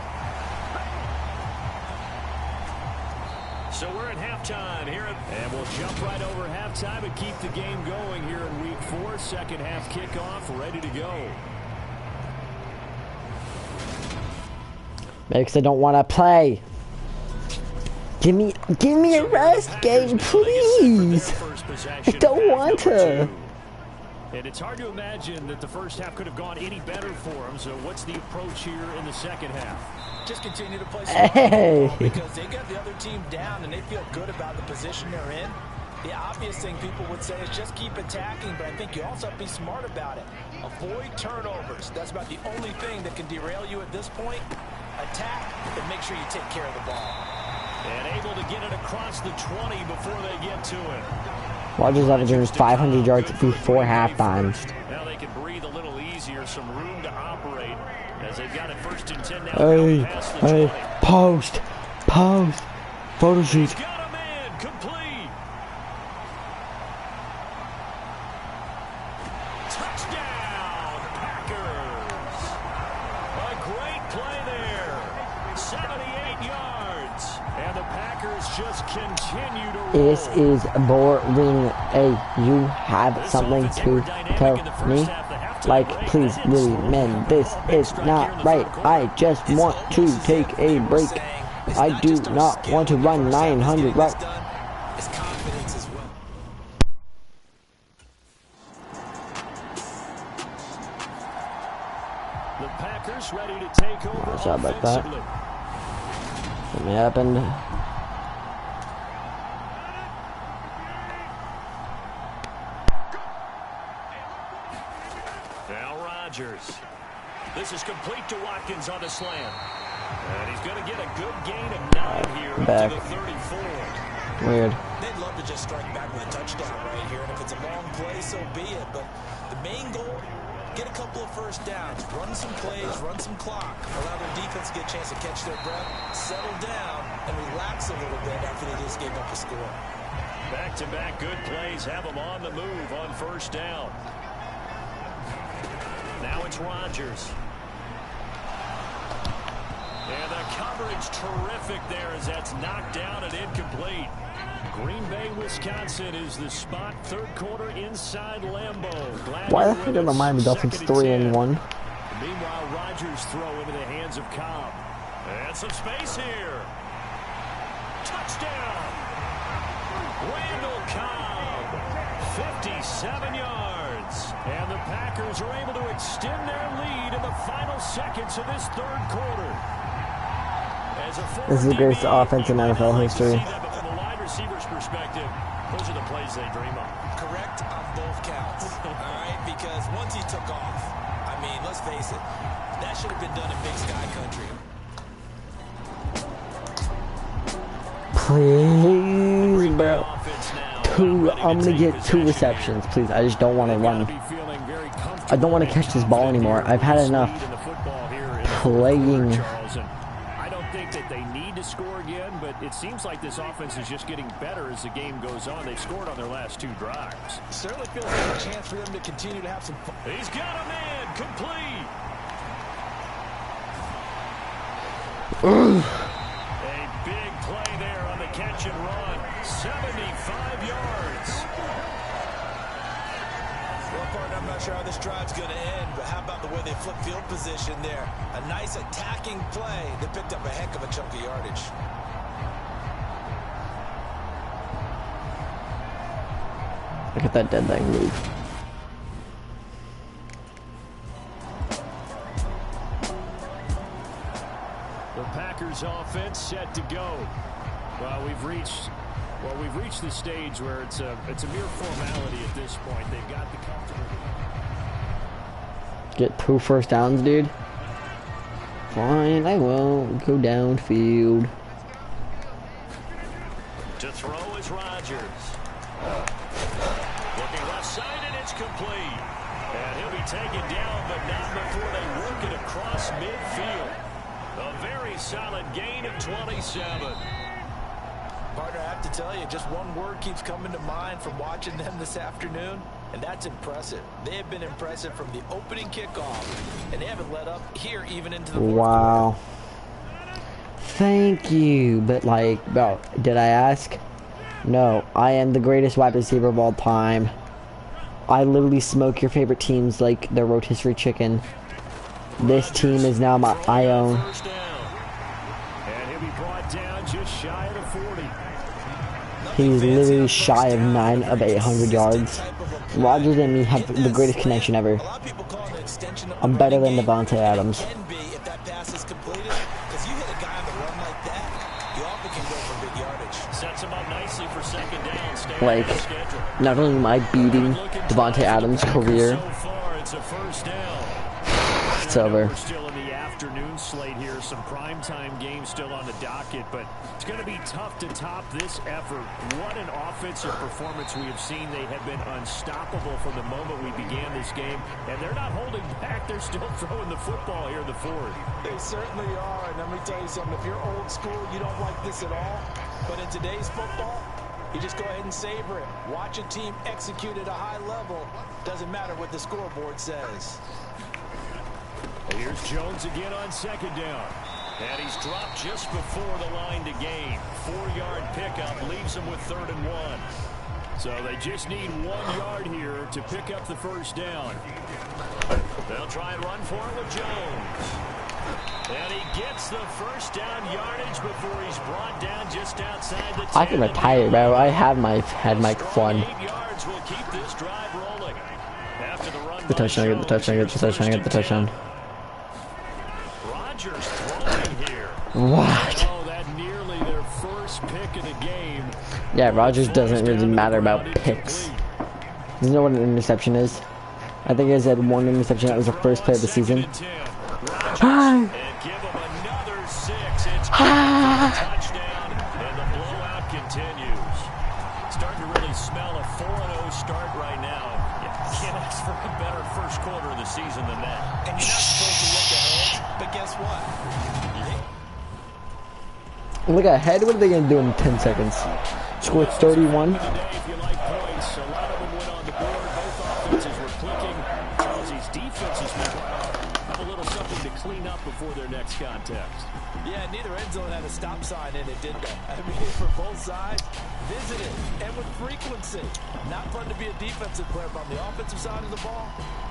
So we're at halftime here, and we'll jump right over halftime and keep the game going here in week 4. Second half kickoff, ready to go. Because I don't want to play. Give me a rest game, please. I don't want to. And it's hard to imagine that the first half could have gone any better for him. So what's the approach here in the second half? Just continue to play Hey. because they got the other team down and they feel good about the position they're in. The obvious thing people would say is just keep attacking, but I think you also have to be smart about it. Avoid turnovers. That's about the only thing that can derail you at this point. Attack, but make sure you take care of the ball. And able to get it across the 20 before they get to it. Rodgers averaging 500 yards before halftime. Now they can breathe a little easier, some room to operate as they've got it 1st and 10 now. Hey, post, photo shoot. He's got him in, complete. Touchdown, Packers. A great play there. 78 yards. And the Packers just continue to roll. This is boring. Hey, you have something to tell me? Like, please, really, man, this is not right. I just want to take a break. I do not want to run 900 routes. His confidence as well. The Packers ready to take over. Sorry about that. Something happened. Now Rodgers. This is complete to Watkins on the slant. And he's going to get a good gain of 9 here Back. up to the 34. Weird. They'd love to just strike back with a touchdown right here, and if it's a long play, so be it. But the main goal, get a couple of first downs, run some plays, run some clock, allow their defense to get a chance to catch their breath, settle down, and relax a little bit after they just gave up a score. Back-to-back good plays have them on the move on 1st down. Now it's Rodgers. And the coverage terrific there as that's knocked down and incomplete. Green Bay, Wisconsin is the spot. 3rd quarter inside Lambeau. Why the heck are the Miami Dolphins 3-1? Meanwhile, Rodgers throw into the hands of Cobb. And some space here. Touchdown. Randall Cobb. 57 yards. And the Packers are able to extend their lead in the final seconds of this 3rd quarter. This is the greatest offense in NFL history. From a wide receiver's perspective, those are the plays they dream of. Correct on both counts, all right? Because once he took off, I mean, let's face it, that should have been done in Big Sky Country. Please, bro. I'm gonna get 2 receptions, please. I just don't want to run. I don't want to catch this ball anymore. I've had enough playing. I don't think that they need to score again, but it seems like this offense is just getting better as the game goes on. They've scored on their last 2 drives. Certainly feels like a chance for them to continue to have some fun. He's got a man complete. A big play there on the catch and run. 75 yards. Well, partner, I'm not sure how this drive's going to end, but how about the way they flip field position there? A nice attacking play that picked up a heck of a chunk of yardage. Look at that dead leg move. The Packers offense set to go. Well, we've reached Well, we've reached the stage where it's a mere formality at this point. They've got the comfortable. Get 2 first downs, dude. Fine, I will go downfield. To throw is Rodgers. Looking left side, and it's complete. And he'll be taken down, but not before they work it across midfield. A very solid gain of 27. Partner, I have to tell you, just one word keeps coming to mind from watching them this afternoon, and that's impressive. They have been impressive from the opening kickoff, and they haven't let up here even into the fourth quarter. Thank you, but like, bro, did I ask? No, I am the greatest wide receiver of all time. I literally smoke your favorite teams like they're rotisserie chicken. This team is now my own. And he'll be brought down just shy of the 40. He's literally shy of 9 of 800 yards. Rodgers and me have the greatest connection ever. I'm better than Devontae Adams. Like, not only am I beating Devontae Adams' career, it's over. We're still in the afternoon slate here. Some primetime games still on the docket, but it's going to be tough to top this effort. What an offensive performance we have seen. They have been unstoppable from the moment we began this game, and they're not holding back. They're still throwing the football here in the fourth. They certainly are, and let me tell you something. If you're old school, you don't like this at all, but in today's football, you just go ahead and savor it. Watch a team execute at a high level. Doesn't matter what the scoreboard says. Here's Jones again on second down. And he's dropped just before the line to gain. 4-yard pickup leaves him with 3rd and 1. So they just need 1 yard here to pick up the first down. They'll try and run for it with Jones. And he gets the first down yardage before he's brought down just outside the 10. I can retire, bro. I had my fun. 8 yards will keep this drive rolling. After the run, The touchdown, get the touchdown, get the touchdown, get the touchdown. Rodgers throwing here. What? Oh, that nearly their first pick of the game. Yeah, Rodgers doesn't really matter about picks. You know what an interception is? I think he has had 1 interception. That was the first play of the season. And give him another 6. It's touchdown, and the blowout continues. Starting to really smell a 4-0 start right now. You can't ask for a better first quarter of the season than that. And you're not supposed to look ahead, but guess what? Look ahead. What are they going to do in 10 seconds? Score 31. If you like points, a lot of them went on the board. Both offenses were clicking. Chelsea's defenses have a little something to clean up before their next contest. Yeah, neither end zone had a stop sign in it, did they? I mean, for both sides, visited and with frequency. Not fun to be a defensive player, but on the offensive side of the ball,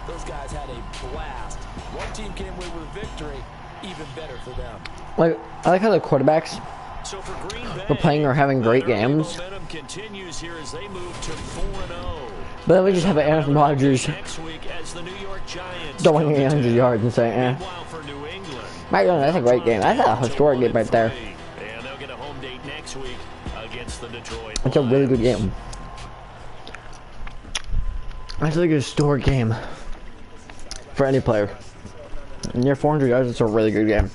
those guys had a blast. One team came away with a victory, even better for them. Like, I like how the quarterbacks So for Green Bay, were playing or having great games. momentum continues here as they move to 4-0. But then we just have Aaron Rodgers Next week as the New York Giants throwing 800 yards and saying, eh. Meanwhile for New England, That's a great game. That's a historic game right there. and they'll get a home date next week against the Detroit It's a really good Lions. game. That's like a historic game for any player. Near 400 yards, it's a really good game.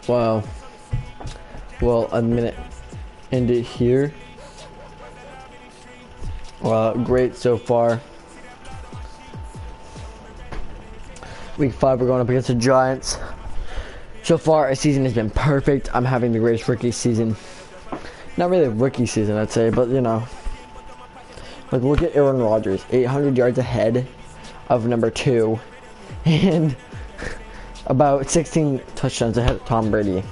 Wow. Well, a minute. End it here. Great so far. Week 5, we're going up against the Giants. So far, our season has been perfect. I'm having the greatest rookie season. Not really a rookie season, I'd say, but you know. Like, look at Aaron Rodgers, 800 yards ahead of number 2, and about 16 touchdowns ahead of Tom Brady.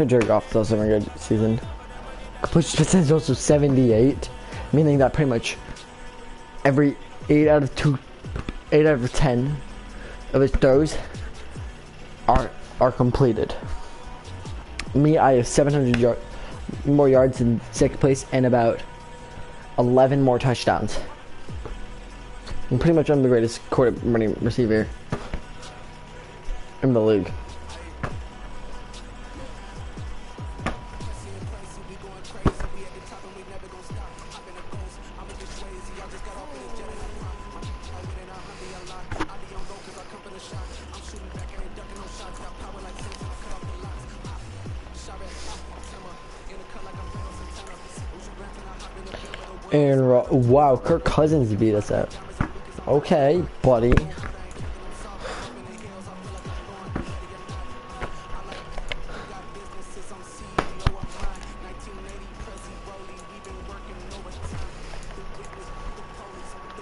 Jared Goff does have a good season. Completion percentage is also 78, meaning that pretty much every 8 out of 10 of his throws are completed. Me, I have 700 more yards in 6th place and about 11 more touchdowns. And pretty much I'm the greatest running receiver in the league. And wow, Kirk Cousins beat us out. Okay, buddy.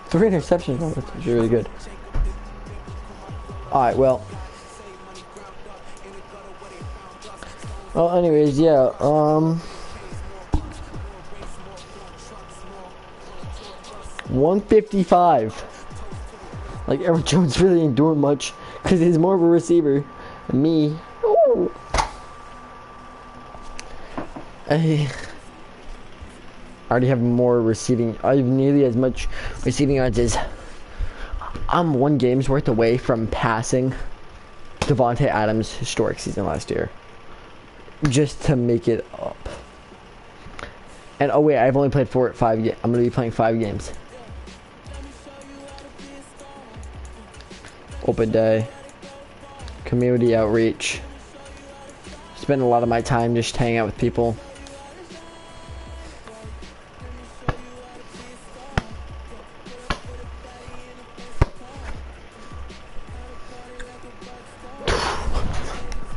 Three interceptions, oh, that's really good. Alright, well, anyways, yeah, 155. Like, Aaron Jones really ain't doing much because he's more of a receiver than me. Ooh. I already have more receiving. I have nearly as much receiving yards as I'm 1 game's worth away from passing Devontae Adams' historic season last year. Just to make it up. And oh wait, I've only played 5 games. I'm gonna be playing 5 games. Open day, community outreach. Spend a lot of my time just hanging out with people.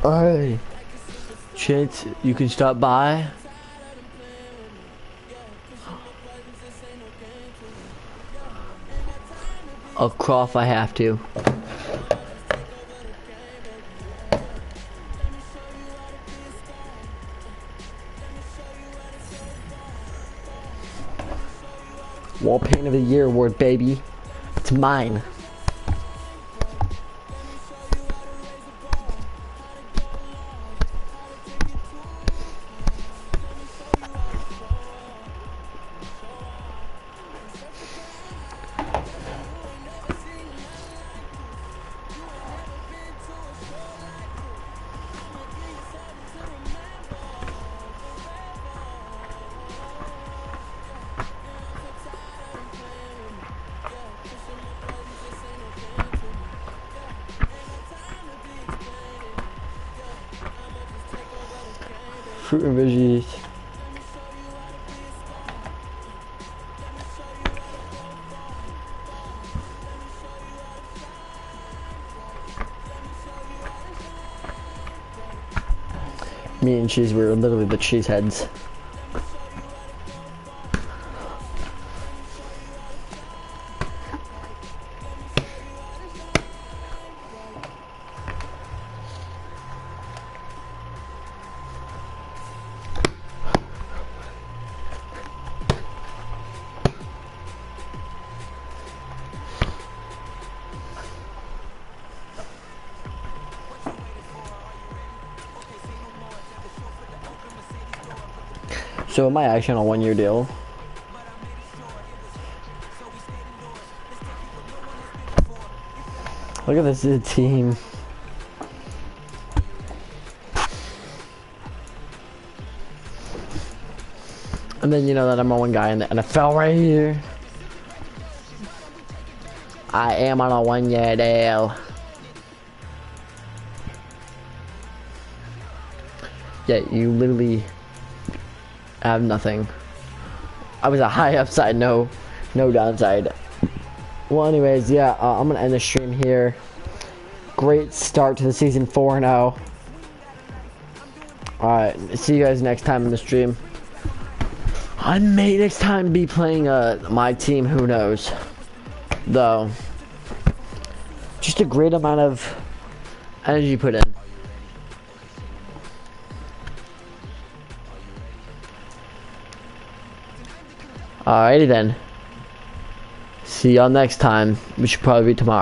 Alright, Chance, you can stop by. I'll crawl if I have to. Wall Paint of the Year award, baby. It's mine. Fruit and veggies. Me and Cheese were literally the cheeseheads. So am I actually on a 1-year deal? Look at this team. And then you know that I'm on 1 guy in the NFL right here. I am on a 1-year deal. Yeah, you literally have nothing. I was a high upside, no downside. Well, anyways, yeah, I'm gonna end the stream here. Great start to the season 4-0. Alright, see you guys next time in the stream. I may next time be playing my team, who knows. Though, just a great amount of energy put in. Alrighty then. See y'all next time, which should probably be tomorrow.